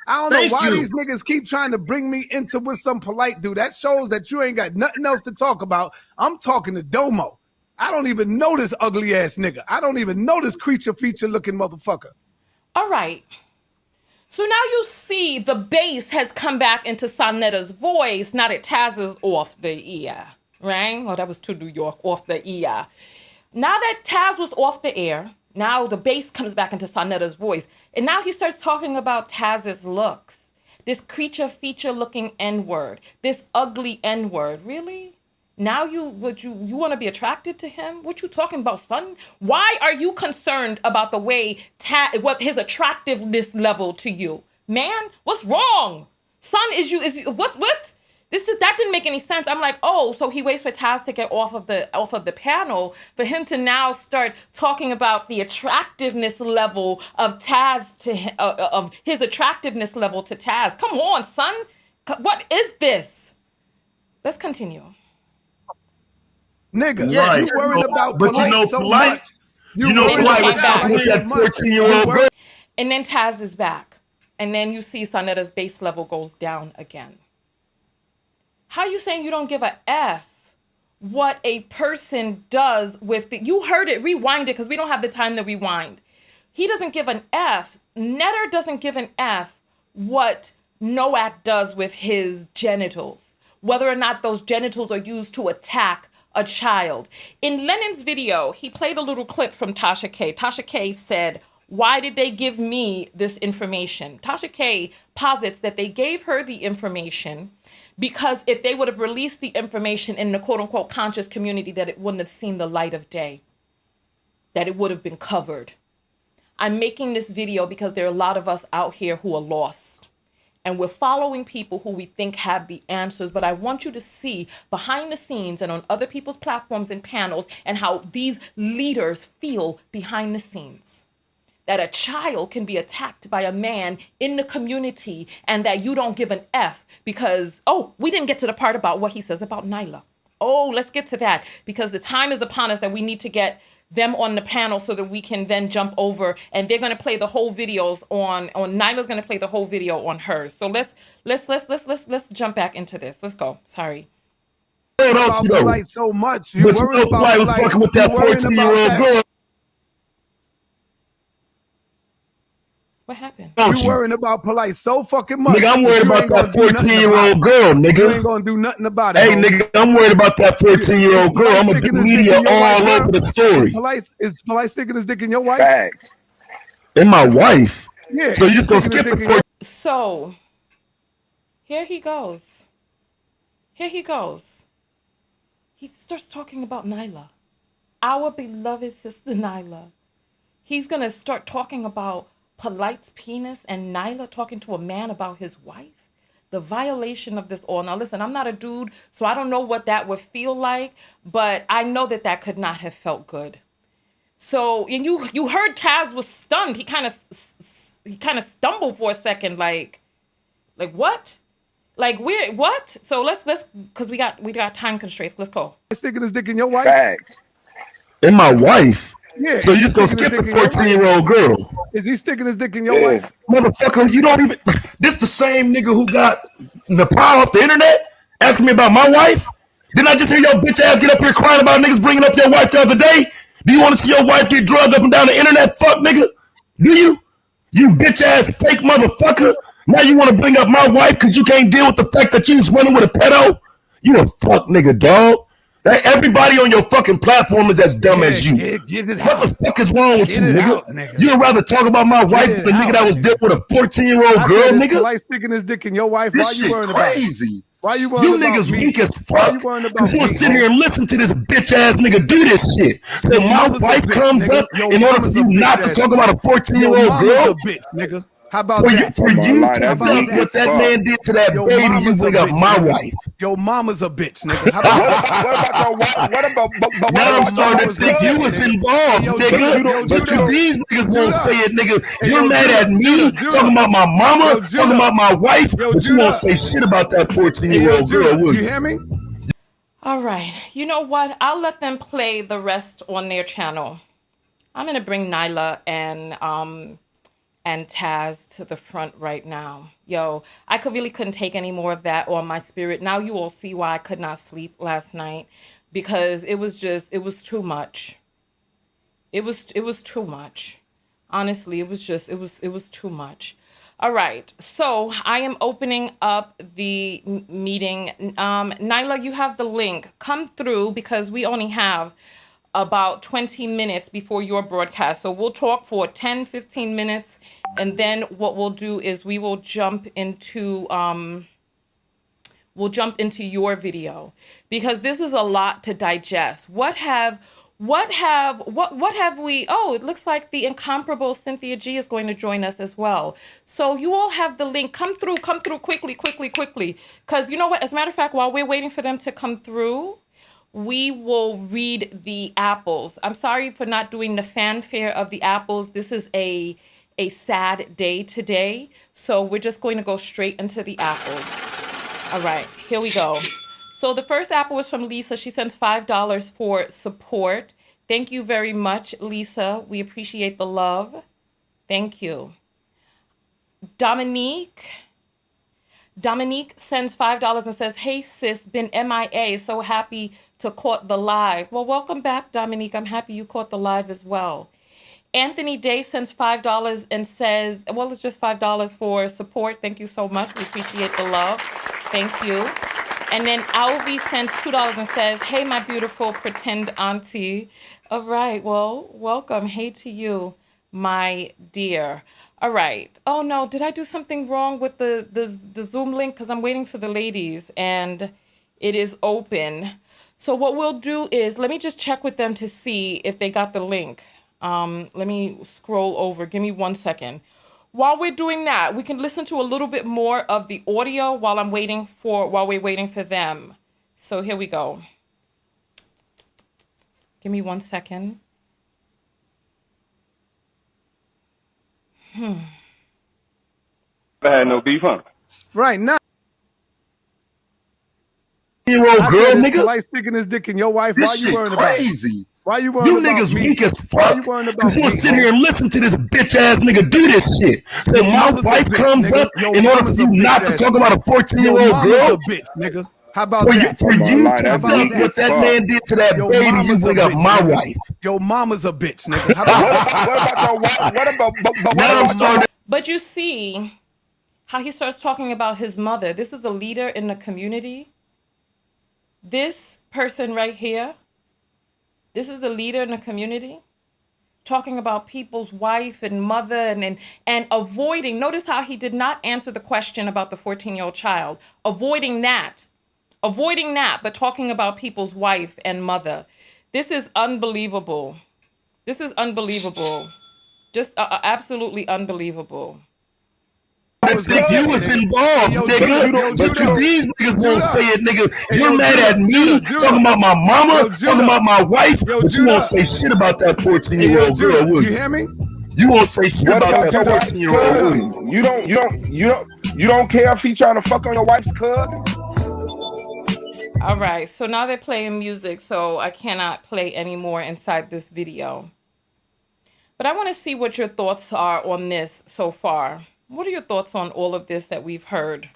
I don't know why these niggas keep trying to bring me into what some Polight do. That shows that you ain't got nothing else to talk about. I'm talking to Domo. I don't even know this ugly ass nigga. I don't even know this creature feature looking motherfucker. All right. So now you see the bass has come back into SaNeter's voice, now that Taz is off the air, right? Oh, that was to New York, off the air. Now that Taz was off the air, now the bass comes back into SaNeter's voice. And now he starts talking about Taz's looks. This creature feature looking N-word, this ugly N-word, really? Now you want to be attracted to him? What you talking about, son? Why are you concerned about the way what his attractiveness level to you? Man, what's wrong? Son, what? That didn't make any sense. I'm like, oh, so he waits for Taz to get off of the panel for him to now start talking about the attractiveness level of Taz of his attractiveness level to Taz. Come on, son. What is this? Let's continue. Nigga, right. You worried about but you know so Polight. much. You know Polight was talking with that 14-year-old girl. And then Taz is back. And then you see SaNeter's base level goes down again. How you saying you don't give a F what a person does with the... You heard it. Rewind it because we don't have the time to rewind. He doesn't give an F. Netter doesn't give an F what Noak does with his genitals. Whether or not those genitals are used to attack a child. In Lennon's video, he played a little clip from Tasha K. Tasha K said, why did they give me this information? Tasha K posits that they gave her the information because if they would have released the information in the quote unquote conscious community, that it wouldn't have seen the light of day, that it would have been covered. I'm making this video because there are a lot of us out here who are lost. And we're following people who we think have the answers. But I want you to see behind the scenes and on other people's platforms and panels and how these leaders feel behind the scenes. That a child can be attacked by a man in the community and that you don't give an F because, oh, we didn't get to the part about what he says about Nylah. Oh, let's get to that because the time is upon us that we need to get them on the panel so that we can then jump over and they're going to play the whole videos on Nylah's going to play the whole video on hers. So let's jump back into this. Let's go. Sorry. Polight so much. You worried about Polight was fucking with that 14-year-old girl. What happened? You worrying about Polight so fucking much. Nigga, I'm worried about that 14-year-old girl, nigga. You ain't gonna do nothing about it. Hey, nigga, I'm worried about that 14-year-old girl. I'm gonna do media all over the story. Is Polight sticking his dick in your wife? Facts. And my wife. Yeah. So you just gonna skip the 14. So Here he goes. Here he goes. He starts talking about Nylah, our beloved sister Nylah. He's going to start talking about Polight's penis and Nylah talking to a man about his wife. The violation of this all. Now, listen, I'm not a dude, so I don't know what that would feel like, but I know that that could not have felt good. So, and you heard Taz was stunned. He kind of stumbled for a second, like what? Like what? So let's because we got time constraints. Let's go. Sticking his dick in your wife. Facts. And my wife. Yeah. So you just gonna skip the 14-year-old girl? Is he sticking his dick in your wife? Motherfucker, you don't even. This the same nigga who got the power off the internet asking me about my wife. Didn't I just hear your bitch ass get up here crying about niggas bringing up your wife the other day? Do you want to see your wife get drugged up and down the internet? Fuck nigga. Do you? You bitch ass fake motherfucker. Now you want to bring up my wife because you can't deal with the fact that you was running with a pedo? You a fuck nigga, dog. Everybody on your fucking platform is as dumb as you. What the fuck is wrong with you, nigga? You'd rather talk about my wife than the nigga that was dealt with a 14-year-old girl, nigga? Like sticking his dick in your wife. This shit crazy. Why you worried about niggas me? weak as fuck. Because you sit here and listen to this bitch ass nigga do this shit. So my wife comes up in order for you not to talk about a 14-year-old girl. Bitch, nigga. How about that? For you to think what that man did to that baby, you bring up my wife. Your mama's a bitch, nigga. What about now I'm starting to think you was involved, nigga. But these niggas won't say it, nigga. You're mad at me, talking about my mama, talking about my wife, but you won't say shit about that 14-year-old girl, will you? You hear me? All right. You know what? I'll let them play the rest on their channel. I'm going to bring Nylah and Taz to the front right now. Yo, I couldn't take any more of that on my spirit. Now you all see why I could not sleep last night, because it was too much. It was too much. Honestly, it was too much. All right, so I am opening up the meeting. Nylah, you have the link. Come through because we only have about 20 minutes before your broadcast. So we'll talk for 10, 15 minutes. And then what we'll do is we will jump into your video, because this is a lot to digest. What have we? Oh, it looks like the incomparable Cynthia G is going to join us as well. So you all have the link. Come through quickly. Because you know what? As a matter of fact, while we're waiting for them to come through, we will read the apples. I'm sorry for not doing the fanfare of the apples. This is a sad day today. So we're just going to go straight into the apples. All right, here we go. So the first apple is from Lisa. She sends $5 for support. Thank you very much, Lisa. We appreciate the love. Thank you. Dominique sends $5 and says, "Hey sis, been MIA, so happy to caught the live." Well, welcome back, Dominique. I'm happy you caught the live as well. Anthony Day sends $5 and says, well, it's just $5 for support. Thank you so much. We appreciate the love. Thank you. And then Alvi sends $2 and says, "Hey, my beautiful pretend auntie." All right, well, welcome. Hey to you, my dear. All right. Oh no, did I do something wrong with the Zoom link? Because I'm waiting for the ladies and it is open. So what we'll do is, let me just check with them to see if they got the link. Let me scroll over. Give me 1 second. While we're doing that, we can listen to a little bit more of the audio while we're waiting for them. So here we go. Give me 1 second. I had no beef, huh? Right now. Year-old girl, nigga. Like sticking his dick in your wife. This shit crazy. Why you worried you about niggas me? weak as fuck. Because you sit here and listen to this bitch ass nigga do this shit. So my wife comes up in order for you not to talk about a 14-year-old girl. A bitch, nigga. How about that? For you to think what that man did to that baby, you bring up my wife. Your mama's a bitch, nigga. What about But you see how he starts talking about his mother. This is a leader in the community. This person right here, this is a leader in the community, talking about people's wife and mother and avoiding. Notice how he did not answer the question about the 14-year-old child, avoiding that, but talking about people's wife and mother. This is unbelievable. This is unbelievable. Just absolutely unbelievable. You was involved, nigga. But these niggas won't say it, nigga. You're mad at me, talking about my mama, talking about my wife, but you won't say shit about that 14-year-old girl, will you? You hear me? You won't say shit What about about that your wife's 14-year-old, will you? cousin? You don't care if he trying to fuck on your wife's cousin? All right, so now they're playing music, so I cannot play any more inside this video. But I want to see what your thoughts are on this so far. What are your thoughts on all of this that we've heard?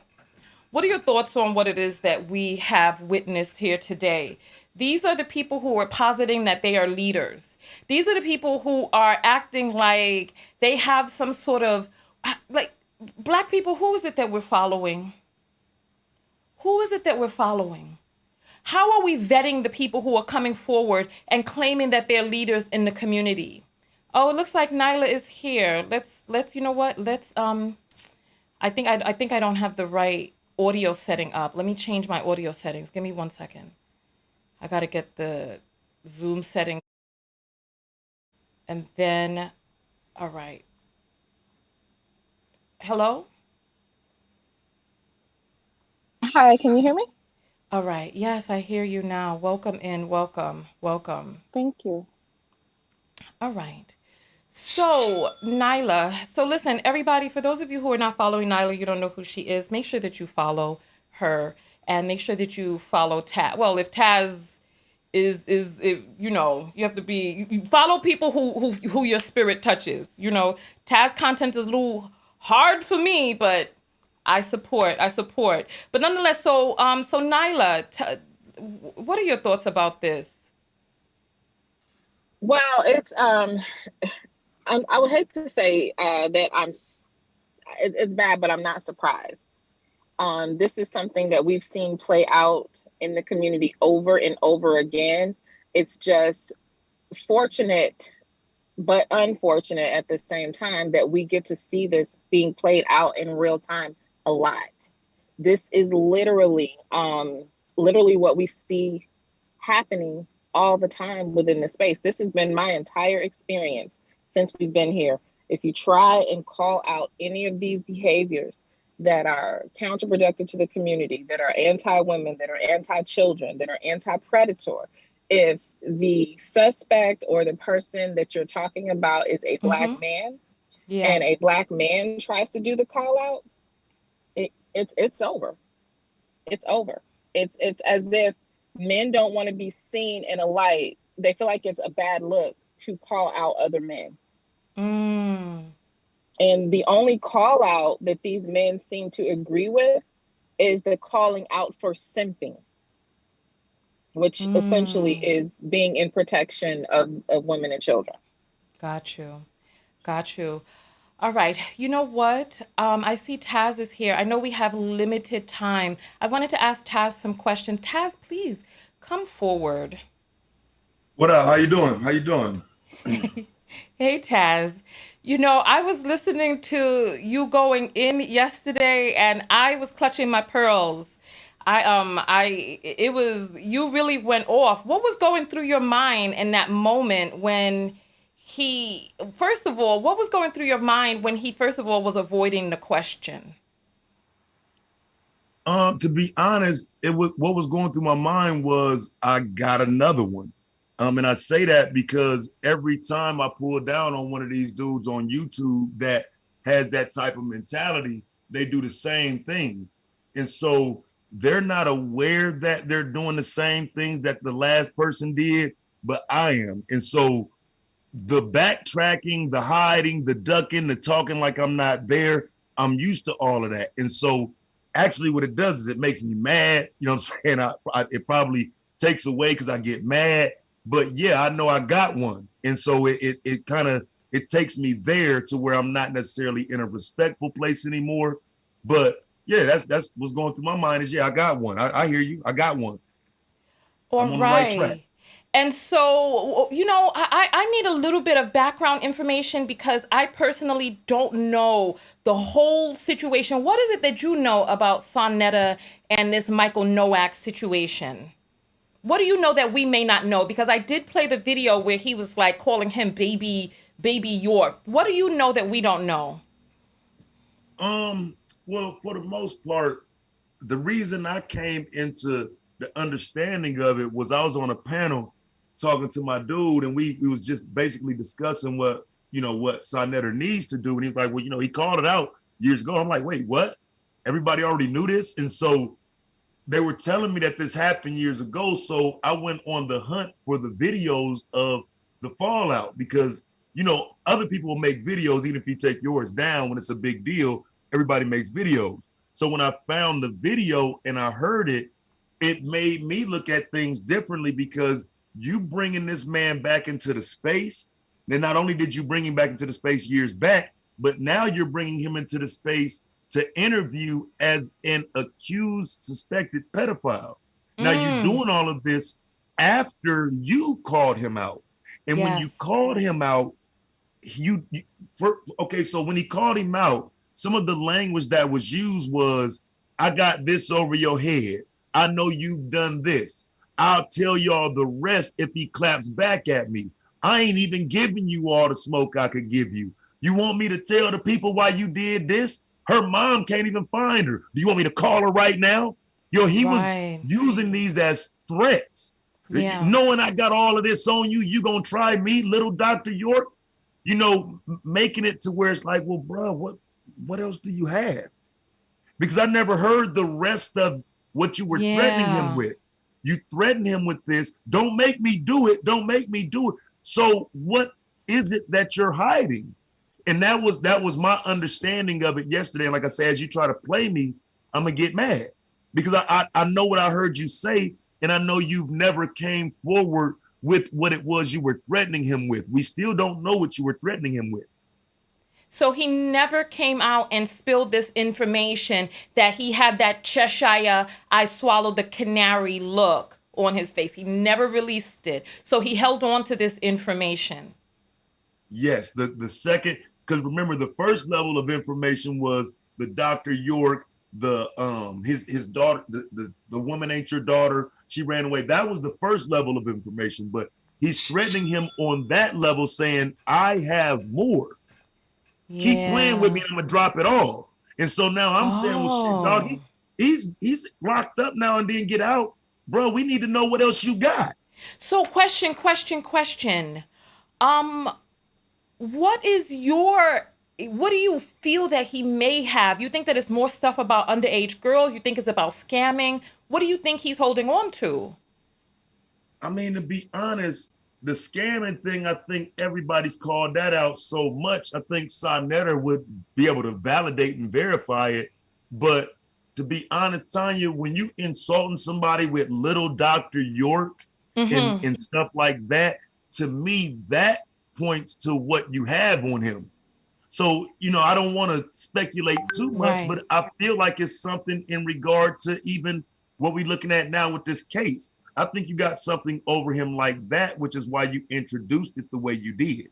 What are your thoughts on what it is that we have witnessed here today? These are the people who are positing that they are leaders. These are the people who are acting like they have some sort of, like, Black people, who is it that we're following? Who is it that we're following? How are we vetting the people who are coming forward and claiming that they're leaders in the community? Oh, it looks like Nylah is here. Let's you know what? Let's I think I don't have the right audio setting up. Let me change my audio settings. Give me 1 second. I got to get the Zoom setting. And then all right. Hello? Hi, can you hear me? All right. Yes, I hear you now. Welcome in. Welcome. Thank you. All right. So, Nylah, so listen, everybody, for those of you who are not following Nylah, you don't know who she is, make sure that you follow her and make sure that you follow Taz. Well, if Taz is if, you know, you have to be, you follow people who your spirit touches. You know, Taz content is a little hard for me, but I support. But nonetheless, so Nylah, what are your thoughts about this? Well, it's I would hate to say that it's bad, but I'm not surprised. This is something that we've seen play out in the community over and over again. It's just fortunate, but unfortunate at the same time that we get to see this being played out in real time a lot. This is literally what we see happening all the time within the space. This has been my entire experience since we've been here. If you try and call out any of these behaviors that are counterproductive to the community, that are anti-women, that are anti-children, that are anti-predator, if the suspect or the person that you're talking about is a Black man, and a Black man tries to do the call out, it's over. It's over. It's as if men don't want to be seen in a light. They feel like it's a bad look to call out other men. And the only call out that these men seem to agree with is the calling out for simping, which essentially is being in protection of women and children. Got you. All right. You know what? I see Taz is here. I know we have limited time. I wanted to ask Taz some questions. Taz, please come forward. What up? How you doing? Hey, Taz. You know, I was listening to you going in yesterday and I was clutching my pearls. You really went off. What was going through your mind in that moment when first of all, what was going through your mind when he first of all was avoiding the question? To be honest, what was going through my mind was I got another one. And I say that because every time I pull down on one of these dudes on YouTube that has that type of mentality, they do the same things. And so they're not aware that they're doing the same things that the last person did, but I am. And so the backtracking, the hiding, the ducking, the talking like I'm not there, I'm used to all of that. And so actually what it does is it makes me mad. You know what I'm saying? It probably takes away because I get mad. But yeah, I know I got one. And so it kind of takes me there to where I'm not necessarily in a respectful place anymore. But yeah, that's what's going through my mind is, yeah, I got one. I hear you. I got one. All I'm on right. the right track. And so, you know, I need a little bit of background information because I personally don't know the whole situation. What is it that you know about SaNeter and this Michael Noak situation? What do you know that we may not know? Because I did play the video where he was like calling him baby York. What do you know that we don't know? Well, for the most part, the reason I came into the understanding of it was I was on a panel talking to my dude, and we was just basically discussing what SaNeter needs to do. And he's like, well, he called it out years ago. I'm like, wait, what? Everybody already knew this? And so they were telling me that this happened years ago. So I went on the hunt for the videos of the fallout because, other people will make videos, even if you take yours down when it's a big deal, everybody makes videos. So when I found the video and I heard it, it made me look at things differently because you bringing this man back into the space, then not only did you bring him back into the space years back, but now you're bringing him into the space to interview as an accused, suspected pedophile. Now you're doing all of this after you called him out. And when you called him out, so when he called him out, some of the language that was used was, I got this over your head. I know you've done this. I'll tell y'all the rest if he claps back at me. I ain't even giving you all the smoke I could give you. You want me to tell the people why you did this? Her mom can't even find her. Do you want me to call her right now? He was using these as threats. Knowing I got all of this on you, you gonna try me, little Dr. York? Making it to where it's like, well, bro, what else do you have? Because I never heard the rest of what you were threatening him with. You threatened him with this. Don't make me do it. Don't make me do it. So what is it that you're hiding? And that was my understanding of it yesterday. And like I said, as you try to play me, I'm gonna get mad because I know what I heard you say, and I know you've never came forward with what it was you were threatening him with. We still don't know what you were threatening him with. So he never came out and spilled this information that he had that Cheshire, I swallowed the canary look on his face. He never released it. So he held on to this information. Yes, the second, because remember the first level of information was the Dr. York, his daughter, the woman ain't your daughter, she ran away. That was the first level of information, but he's threatening him on that level saying, I have more. Keep playing with me, I'm gonna drop it all. And so now I'm saying, well, shit, dog, he's locked up now and didn't get out. Bro, we need to know what else you got. So question. What do you feel that he may have? You think that it's more stuff about underage girls? You think it's about scamming? What do you think he's holding on to? I mean, to be honest, the scamming thing, I think everybody's called that out so much. I think SaNeter would be able to validate and verify it. But to be honest, Tanya, when you insulting somebody with little Dr. York and stuff like that, to me, that points to what you have on him. So, I don't want to speculate too much, but I feel like it's something in regard to even what we're looking at now with this case. I think you got something over him like that, which is why you introduced it the way you did.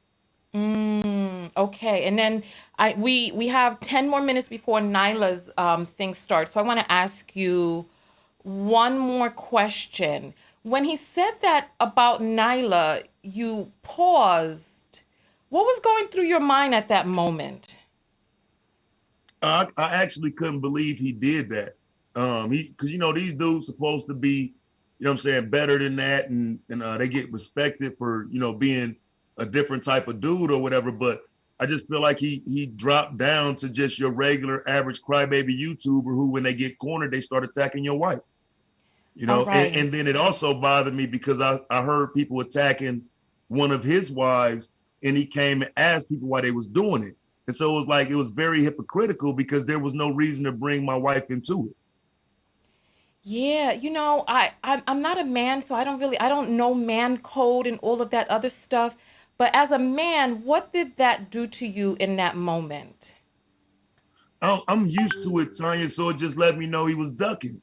Okay, and then we have 10 more minutes before Nylah's thing starts. So I want to ask you one more question. When he said that about Nylah, you paused. What was going through your mind at that moment? I actually couldn't believe he did that. Because these dudes supposed to be, better than that, and they get respected for being a different type of dude or whatever. But I just feel like he dropped down to just your regular average crybaby YouTuber who, when they get cornered, they start attacking your wife. And then it also bothered me because I heard people attacking one of his wives, and he came and asked people why they was doing it. And so it was very hypocritical because there was no reason to bring my wife into it. Yeah, I'm not a man, so I don't know man code and all of that other stuff. But as a man, what did that do to you in that moment? I'm used to it, Tanya, so it just let me know he was ducking.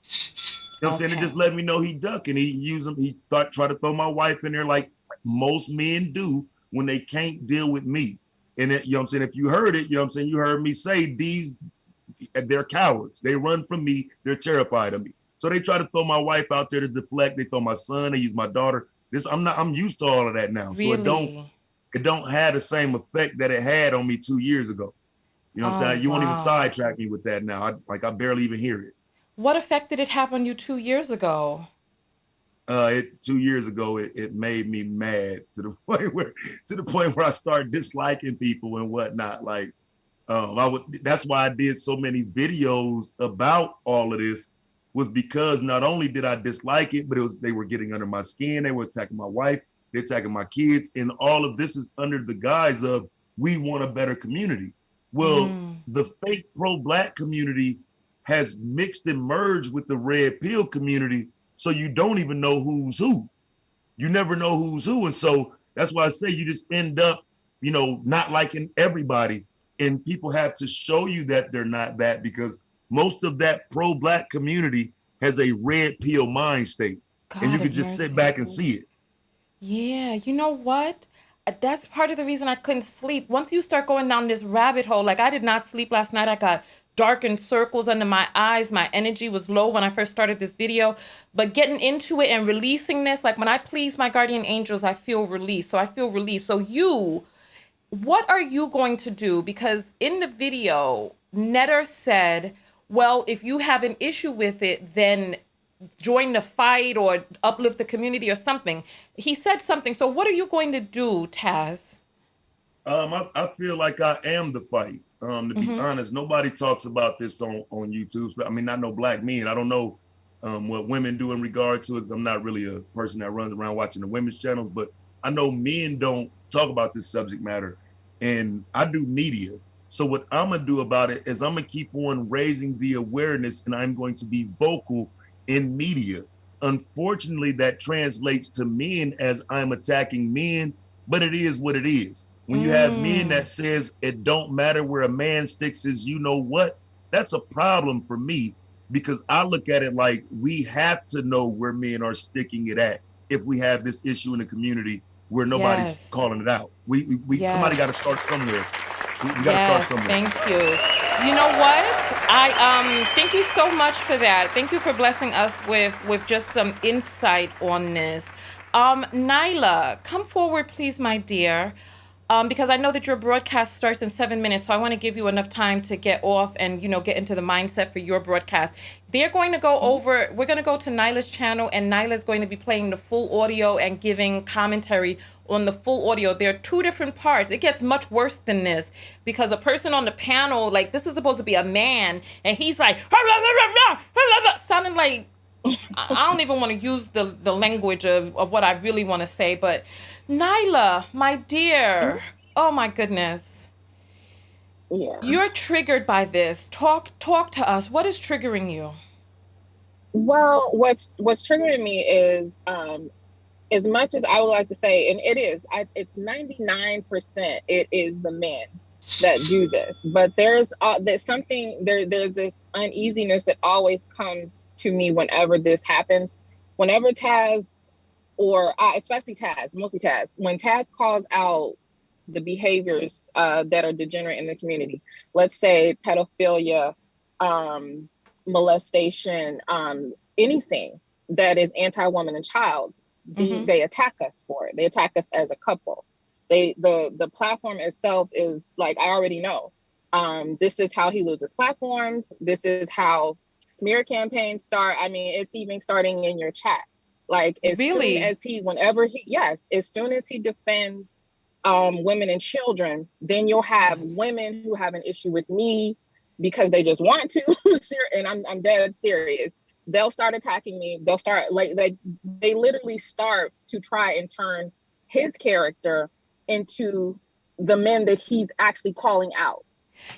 know what I'm saying? It just let me know he ducking. He tried to throw my wife in there like most men do when they can't deal with me. And you know what I'm saying? If you heard it, you know what I'm saying? You heard me say they're cowards. They run from me. They're terrified of me. So they try to throw my wife out there to deflect. They throw my son. They use my daughter. I'm used to all of that now. Really? So it don't have the same effect that it had on me 2 years ago. You know what I'm saying? You won't even sidetrack me with that now. I barely even hear it. What effect did it have on you 2 years ago? 2 years ago, it made me mad to the point where I started disliking people and whatnot. Like, that's why I did so many videos about all of this, was because not only did I dislike it, but they were getting under my skin. They were attacking my wife. They're attacking my kids. And all of this is under the guise of, we want a better community. Well, the fake pro-Black community has mixed and merged with the red pill community. So you don't even know who's who. You never know who's who. And so that's why I say you just end up, not liking everybody. And people have to show you that they're not that, because most of that pro-Black community has a red pill mind state. And you can just sit back and see it. Yeah, you know what? That's part of the reason I couldn't sleep. Once you start going down this rabbit hole, like I did not sleep last night. I got darkened circles under my eyes. My energy was low when I first started this video. But getting into it and releasing this, like when I please my guardian angels, I feel released. So I feel released. So what are you going to do? Because in the video, Netter said, well, if you have an issue with it, then join the fight or uplift the community or something. He said something. So what are you going to do, Taz? I feel like I am the fight. To be honest, nobody talks about this on YouTube. I mean, not no Black men. I don't know what women do in regard to it, because I'm not really a person that runs around watching the women's channels, but I know men don't talk about this subject matter, and I do media. So what I'm gonna do about it is I'm gonna keep on raising the awareness, and I'm going to be vocal in media. Unfortunately, that translates to men as I'm attacking men, but it is what it is. When you have men that says it don't matter where a man sticks his, you know what, that's a problem for me, because I look at it like we have to know where men are sticking it at if we have this issue in the community where nobody's calling it out. Somebody got to start somewhere. We got to start somewhere. Thank you. You know what? I thank you so much for that. Thank you for blessing us with just some insight on this. Nylah, come forward, please, my dear. Because I know that your broadcast starts in 7 minutes, so I want to give you enough time to get off and, get into the mindset for your broadcast. We're going to go to Nylah's channel, and Nylah is going to be playing the full audio and giving commentary on the full audio. There are two different parts. It gets much worse than this, because a person on the panel, like, this is supposed to be a man, and he's like, sounding like, I don't even want to use the language of what I really want to say, but Nylah, my dear, oh my goodness. Yeah. You're triggered by this. Talk to us. What is triggering you? Well, what's triggering me is, as much as I would like to say, and it's 99%, it is the men that do this, but there's this uneasiness that always comes to me whenever this happens. Whenever Taz, or especially Taz, mostly Taz, when Taz calls out the behaviors that are degenerate in the community, let's say pedophilia, molestation, anything that is anti-woman and child, they attack us for it. They attack us as a couple. The platform itself is like, I already know. This is how he loses platforms. This is how smear campaigns start. I mean, it's even starting in your chat. Like, as soon as he defends women and children, then you'll have women who have an issue with me because they just want to, and I'm dead serious. They'll start attacking me. They'll start they literally start to try and turn his character into the men that he's actually calling out.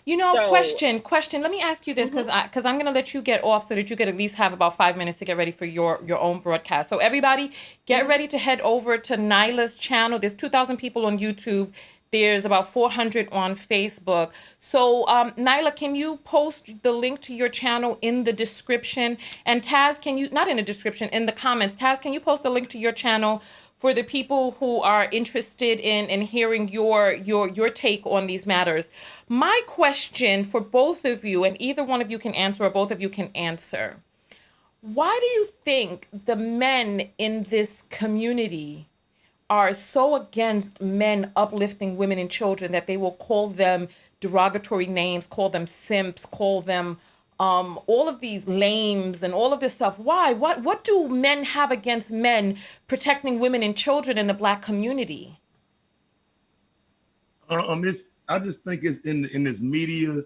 Question. Let me ask you this, because I'm going to let you get off so that you can at least have about 5 minutes to get ready for your own broadcast. So everybody, get ready to head over to Nylah's channel. There's 2,000 people on YouTube. There's about 400 on Facebook. So, Nylah, can you post the link to your channel in the description? And Taz, can you, not in the description, in the comments, Taz, can you post the link to your channel for the people who are interested in hearing your take on these matters? My question for both of you, and either one of you can answer or both of you can answer. Why do you think the men in this community are so against men uplifting women and children that they will call them derogatory names, call them simps, call them all of these lames and all of this stuff? Why? What do men have against men protecting women and children in the Black community? I just think it's in this media,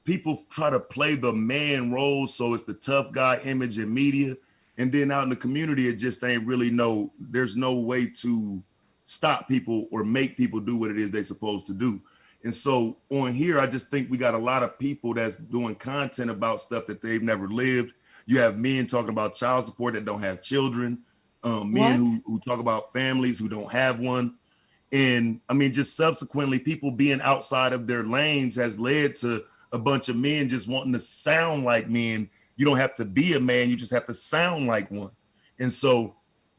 people try to play the man role, so it's the tough guy image in media. And then out in the community, it just ain't really there's no way to stop people or make people do what it is they're supposed to do. And so on here, I just think we got a lot of people that's doing content about stuff that they've never lived. You have men talking about child support that don't have children, men who talk about families who don't have one. And I mean, just subsequently, people being outside of their lanes has led to a bunch of men just wanting to sound like men. You don't have to be a man, you just have to sound like one. And so,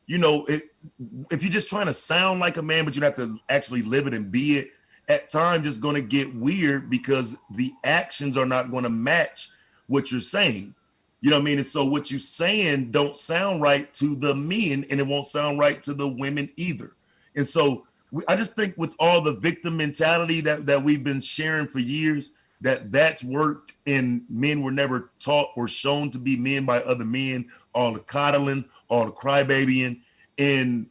you know, if you're just trying to sound like a man, but you have to actually live it and be it, at times it's going to get weird because the actions are not going to match what you're saying. You know what I mean? And so what you're saying don't sound right to the men, and it won't sound right to the women either. And so I just think with all the victim mentality that we've been sharing for years, that's worked, and men were never taught or shown to be men by other men, all the coddling, all the crybabying, and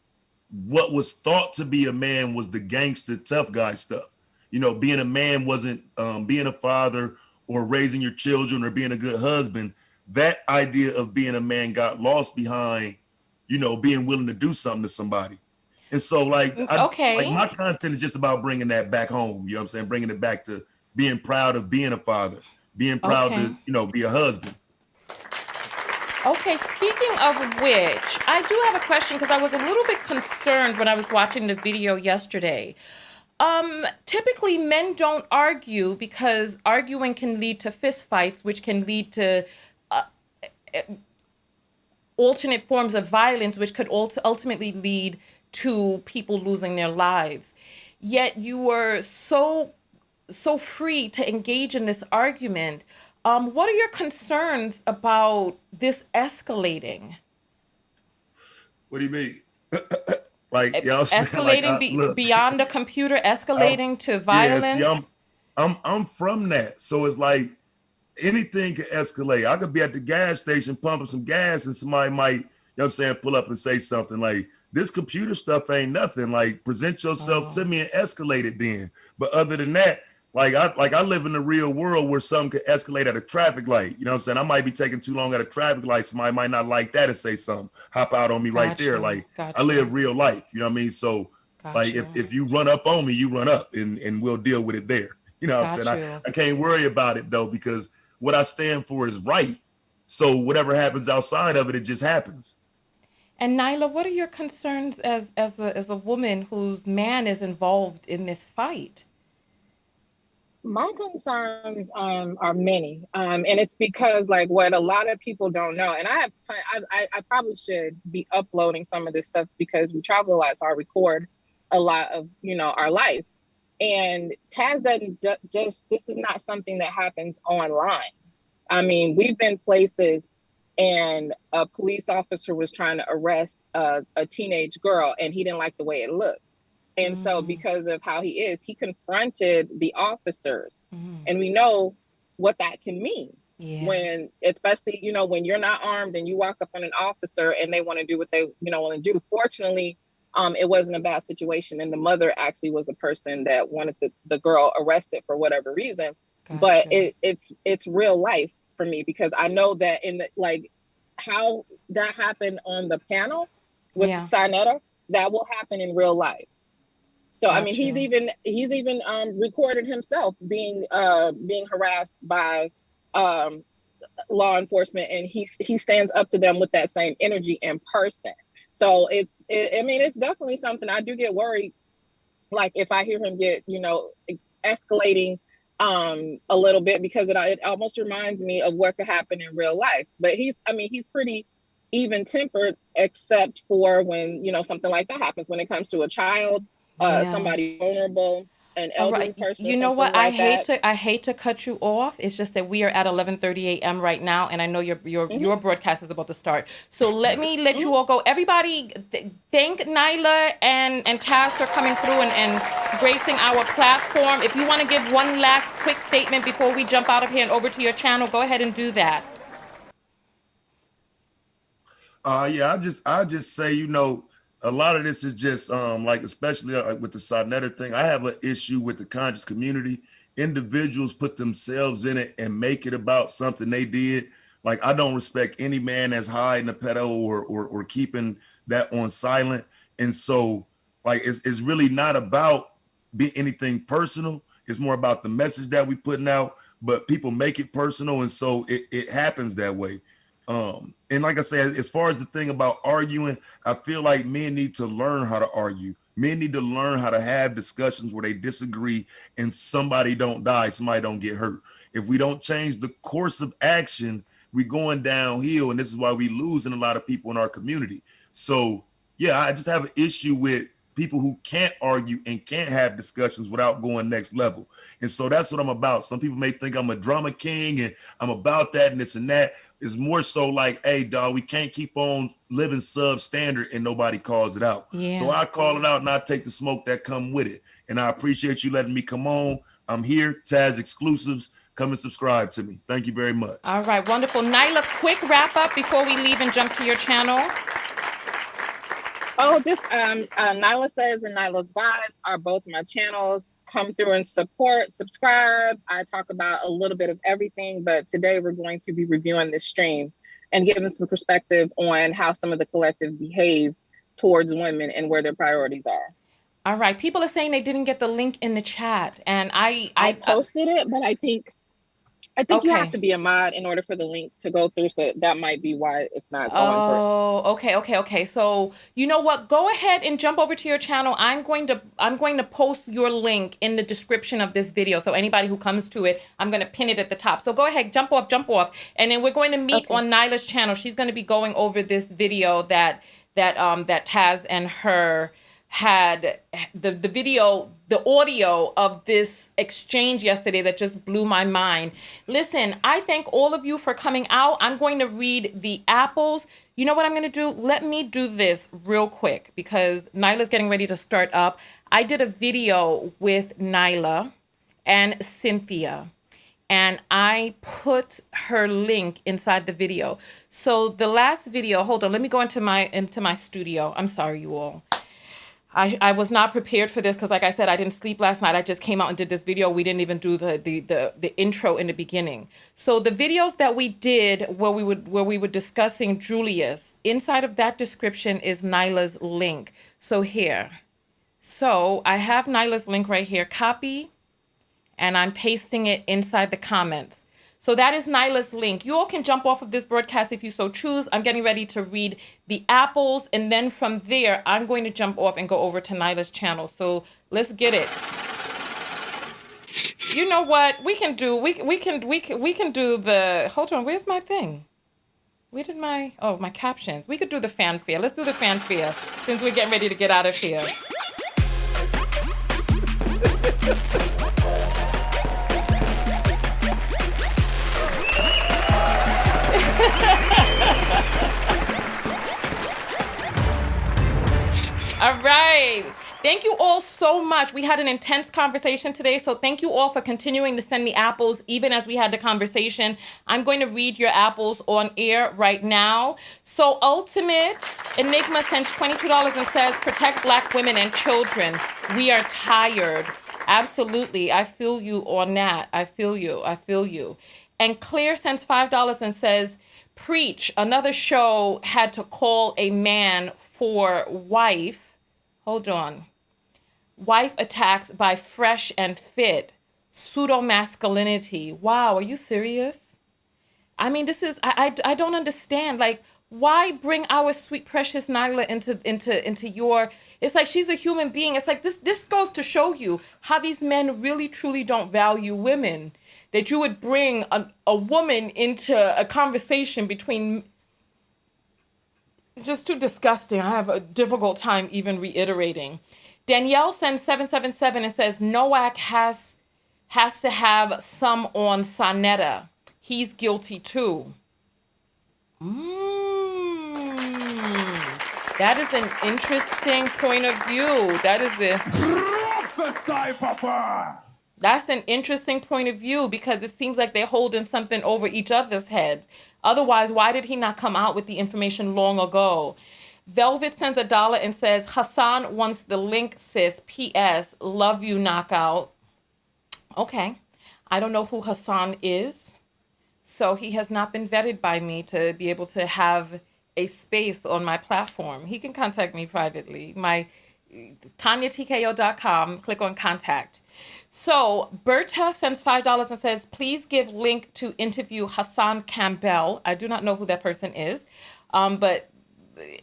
what was thought to be a man was the gangster tough guy stuff. You know, being a man wasn't being a father or raising your children or being a good husband. That idea of being a man got lost behind, you know, being willing to do something to somebody. And so like my content is just about bringing that back home. You know what I'm saying? Bringing it back to being proud of being a father, being proud to, you know, be a husband. Okay, speaking of which, I do have a question because I was a little bit concerned when I was watching the video yesterday. Typically men don't argue because arguing can lead to fistfights, which can lead to alternate forms of violence, which could ultimately lead to people losing their lives. Yet you were so free to engage in this argument. What are your concerns about this escalating? What do you mean? Like escalating like, beyond the computer, escalating to violence? Yes, I'm from that. So it's like anything can escalate. I could be at the gas station pumping some gas and somebody might, you know what I'm saying, pull up and say something like, this computer stuff ain't nothing. Like, present yourself to me and escalate it then. But other than that, I live in the real world where something could escalate at a traffic light. You know what I'm saying? I might be taking too long at a traffic light. Somebody might not like that and say something, hop out on me right there. Like, I live real life. You know what I mean? So like if you run up on me, you run up and we'll deal with it there. You know what I'm saying? I can't worry about it though, because what I stand for is right. So whatever happens outside of it, it just happens. And Nylah, what are your concerns as a woman whose man is involved in this fight? My concerns are many, and it's because like what a lot of people don't know, and I probably should be uploading some of this stuff because we travel a lot, so I record a lot of, you know, our life. And Taz doesn't this is not something that happens online. I mean, we've been places and a police officer was trying to arrest a teenage girl and he didn't like the way it looked. And so because of how he is, he confronted the officers. And we know what that can mean. When, especially, you know, when you're not armed and you walk up on an officer and they want to do what they, you know, want to do. Fortunately, it wasn't a bad situation. And the mother actually was the person that wanted the girl arrested for whatever reason. Gotcha. But it's real life for me, because I know that in the, like how that happened on the panel with SaNeter, that will happen in real life. So I mean, he's even recorded himself being harassed by law enforcement, and he stands up to them with that same energy in person. So it's definitely something I do get worried like if I hear him get, escalating a little bit, because it almost reminds me of what could happen in real life. But he's pretty even tempered, except for when, something like that happens, when it comes to a child, somebody vulnerable, an All elderly right. person, You or know something what? I like hate that. to cut you off. It's just that we are at 11:30 a.m. right now, and I know your broadcast is about to start. So let me let you all go. Everybody, thank Nylah and Taz for coming through and gracing our platform. If you want to give one last quick statement before we jump out of here and over to your channel, go ahead and do that. Yeah, I just say, a lot of this is just like, especially with the SaNeter thing. I have an issue with the conscious community. Individuals put themselves in it and make it about something they did. Like, I don't respect any man that's hiding a pedo or keeping that on silent. And so, like, it's really not about anything personal. It's more about the message that we putting out, but people make it personal, and so it happens that way. And like I said, as far as the thing about arguing, I feel like men need to learn how to argue. Men need to learn how to have discussions where they disagree and somebody don't die, somebody don't get hurt. If we don't change the course of action, we're going downhill, and this is why we losing a lot of people in our community. So yeah, I just have an issue with people who can't argue and can't have discussions without going next level. And so that's what I'm about. Some people may think I'm a drama king and I'm about that and this and that. It's more so like, hey, dog, we can't keep on living substandard and nobody calls it out. Yeah. So I call it out and I take the smoke that come with it. And I appreciate you letting me come on. I'm here, Taz exclusives. Come and subscribe to me. Thank you very much. All right, wonderful. Nylah, quick wrap up before we leave and jump to your channel. Oh, just Nylah Says and Nylah's Vibes are both my channels. Come through and subscribe. I talk about a little bit of everything, but today we're going to be reviewing this stream and giving some perspective on how some of the collective behave towards women and where their priorities are. All right. People are saying they didn't get the link in the chat, and I posted it, but I think okay. You have to be a mod in order for the link to go through, so that might be why it's not going through. Oh, okay. So you know what? Go ahead and jump over to your channel. I'm going to post your link in the description of this video. So anybody who comes to it, I'm going to pin it at the top. So go ahead, jump off, and then we're going to meet on Nylah's channel. She's going to be going over this video that Taz and her had, the video, the audio of this exchange yesterday that just blew my mind. Listen, I thank all of you for coming out. I'm going to read the apples. You know what I'm going to do? Let me do this real quick because Nylah's getting ready to start up. I did a video with Nylah and Cynthia, and I put her link inside the video. So the last video, hold on, let me go into my studio. I'm sorry, you all. I was not prepared for this because, like I said, I didn't sleep last night. I just came out and did this video. We didn't even do the intro in the beginning. So the videos that we did where we were discussing Julius, inside of that description is Nylah's link. So here. So I have Nylah's link right here. Copy, and I'm pasting it inside the comments. So that is Nylah's link. You all can jump off of this broadcast if you so choose. I'm getting ready to read the apples, and then from there, I'm going to jump off and go over to Nylah's channel. So let's get it. You know what? We can do the, hold on, where's my thing? Where did my captions? We could do the fanfare. Let's do the fanfare since we're getting ready to get out of here. All right. Thank you all so much. We had an intense conversation today, so thank you all for continuing to send me apples even as we had the conversation. I'm going to read your apples on air right now. So Ultimate Enigma sends $22 and says, protect Black women and children. We are tired. Absolutely. I feel you on that. I feel you. And Claire sends $5 and says, preach. Another show had to call a man for wife. Hold on. Wife attacks by fresh and fit. Pseudo masculinity. Wow, are you serious? I mean, this is, I don't understand. Like, Why bring our sweet precious Nylah into your? It's like she's a human being. It's like this goes to show you how these men really truly don't value women. That you would bring a woman into a conversation between. It's just too disgusting. I have a difficult time even reiterating. Danielle sends 777 and says Noak has to have some on SaNeter. He's guilty too. That is an interesting point of view. Prophesy, Papa. That's an interesting point of view because it seems like they're holding something over each other's head. Otherwise, why did he not come out with the information long ago? Velvet sends $1 and says, Hassan wants the link, sis. P.S. Love you, knockout. Okay. I don't know who Hassan is. So he has not been vetted by me to be able to have a space on my platform. He can contact me privately. My TanyaTKO.com, click on contact. So Berta sends $5 and says, please give link to interview Hassan Campbell. I do not know who that person is, but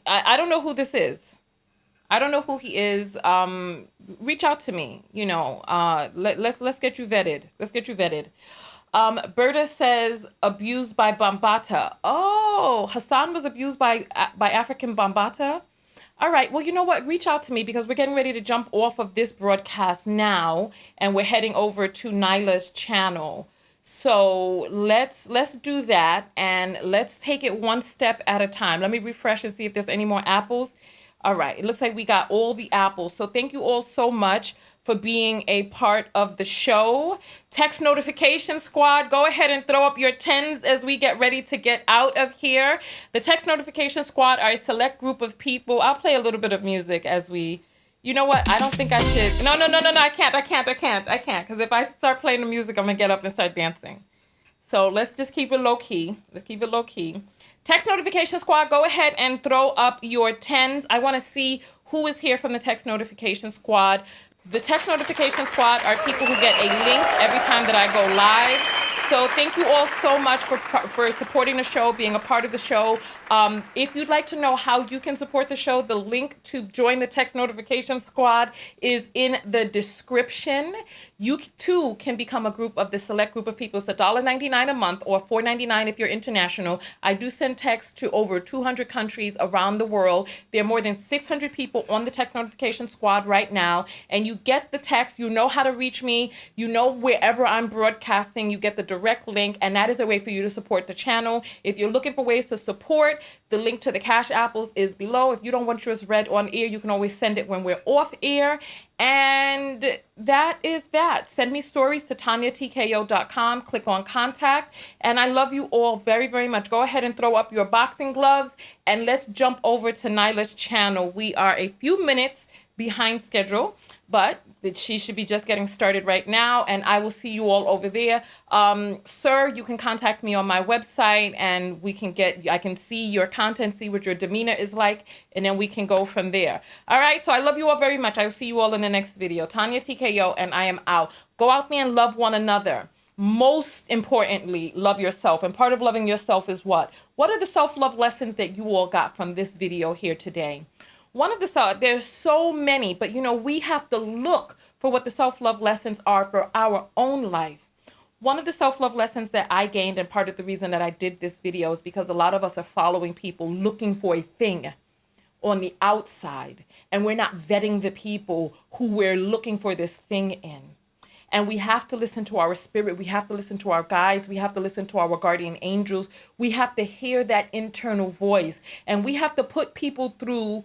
I don't know who this is. I don't know who he is. Reach out to me. Let's get you vetted. Let's get you vetted. Berta says abused by Bambata. Oh, Hassan was abused by African Bambata. All right. Well, you know what? Reach out to me because we're getting ready to jump off of this broadcast now, and we're heading over to Nyla's channel. So let's do that, and let's take it one step at a time. Let me refresh and see if there's any more apples. All right. It looks like we got all the apples. So thank you all so much for being a part of the show. Text notification squad, go ahead and throw up your 10s as we get ready to get out of here. The text notification squad are a select group of people. I'll play a little bit of music as we, you know what? I don't think I should. No, I can't. Because if I start playing the music, I'm gonna get up and start dancing. So let's just keep it low key. Text notification squad, go ahead and throw up your 10s. I wanna see who is here from the text notification squad. The text notification squad are people who get a link every time that I go live. So thank you all so much for supporting the show, being a part of the show. If you'd like to know how you can support the show, the link to join the text notification squad is in the description. You too can become a group of the select group of people. It's $1.99 a month or $4.99 if you're international. I do send texts to over 200 countries around the world. There are more than 600 people on the text notification squad right now. And you get the text, you know how to reach me, you know wherever I'm broadcasting, you get the direct link, and that is a way for you to support the channel. If you're looking for ways to support, the link to the Cash Apples is below. If you don't want yours read on air, you can always send it when we're off air. And that is that. Send me stories to TanyaTKO.com. Click on contact. And I love you all very, very much. Go ahead and throw up your boxing gloves and let's jump over to Nyla's channel. We are a few minutes behind schedule, but she should be just getting started right now, and I will see you all over there. Sir, you can contact me on my website, and I can see your content, see what your demeanor is like, and then we can go from there. All right, so I love you all very much. I will see you all in the next video. Tanya TKO, and I am out. Go out there and love one another. Most importantly, love yourself. And part of loving yourself is what? What are the self-love lessons that you all got from this video here today? There's so many, but we have to look for what the self-love lessons are for our own life. One of the self-love lessons that I gained, and part of the reason that I did this video, is because a lot of us are following people looking for a thing on the outside, and we're not vetting the people who we're looking for this thing in. And we have to listen to our spirit. We have to listen to our guides. We have to listen to our guardian angels. We have to hear that internal voice, and we have to put people through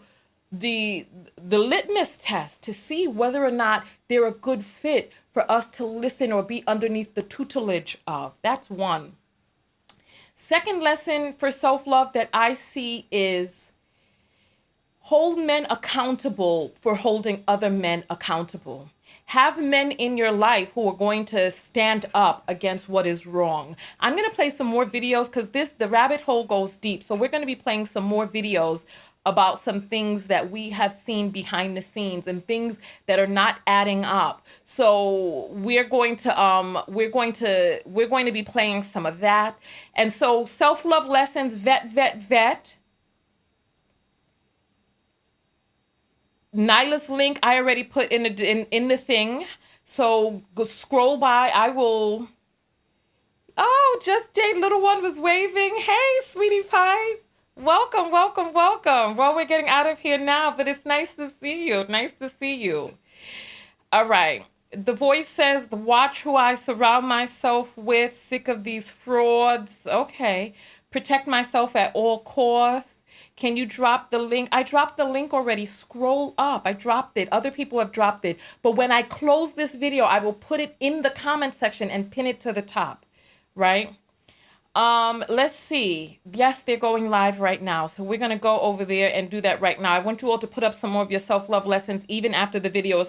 the litmus test to see whether or not they're a good fit for us to listen or be underneath the tutelage of. That's one. Second lesson for self-love that I see is hold men accountable for holding other men accountable. Have men in your life who are going to stand up against what is wrong. I'm going to play some more videos because the rabbit hole goes deep. So we're going to be playing some more videos about some things that we have seen behind the scenes and things that are not adding up. So we're going to be playing some of that. And so self-love lessons, vet. Nyla's link I already put in the thing. So go scroll by. I will. Oh, Just Jade, little one was waving. Hey, sweetie pie. Welcome, welcome, welcome. Well, we're getting out of here now, but it's nice to see you. Nice to see you. All right. The voice says, watch who I surround myself with. Sick of these frauds. Okay. Protect myself at all costs. Can you drop the link? I dropped the link already. Scroll up. I dropped it. Other people have dropped it. But when I close this video, I will put it in the comment section and pin it to the top. Right? Let's see. Yes, they're going live right now. So we're going to go over there and do that right now. I want you all to put up some more of your self-love lessons even after the video is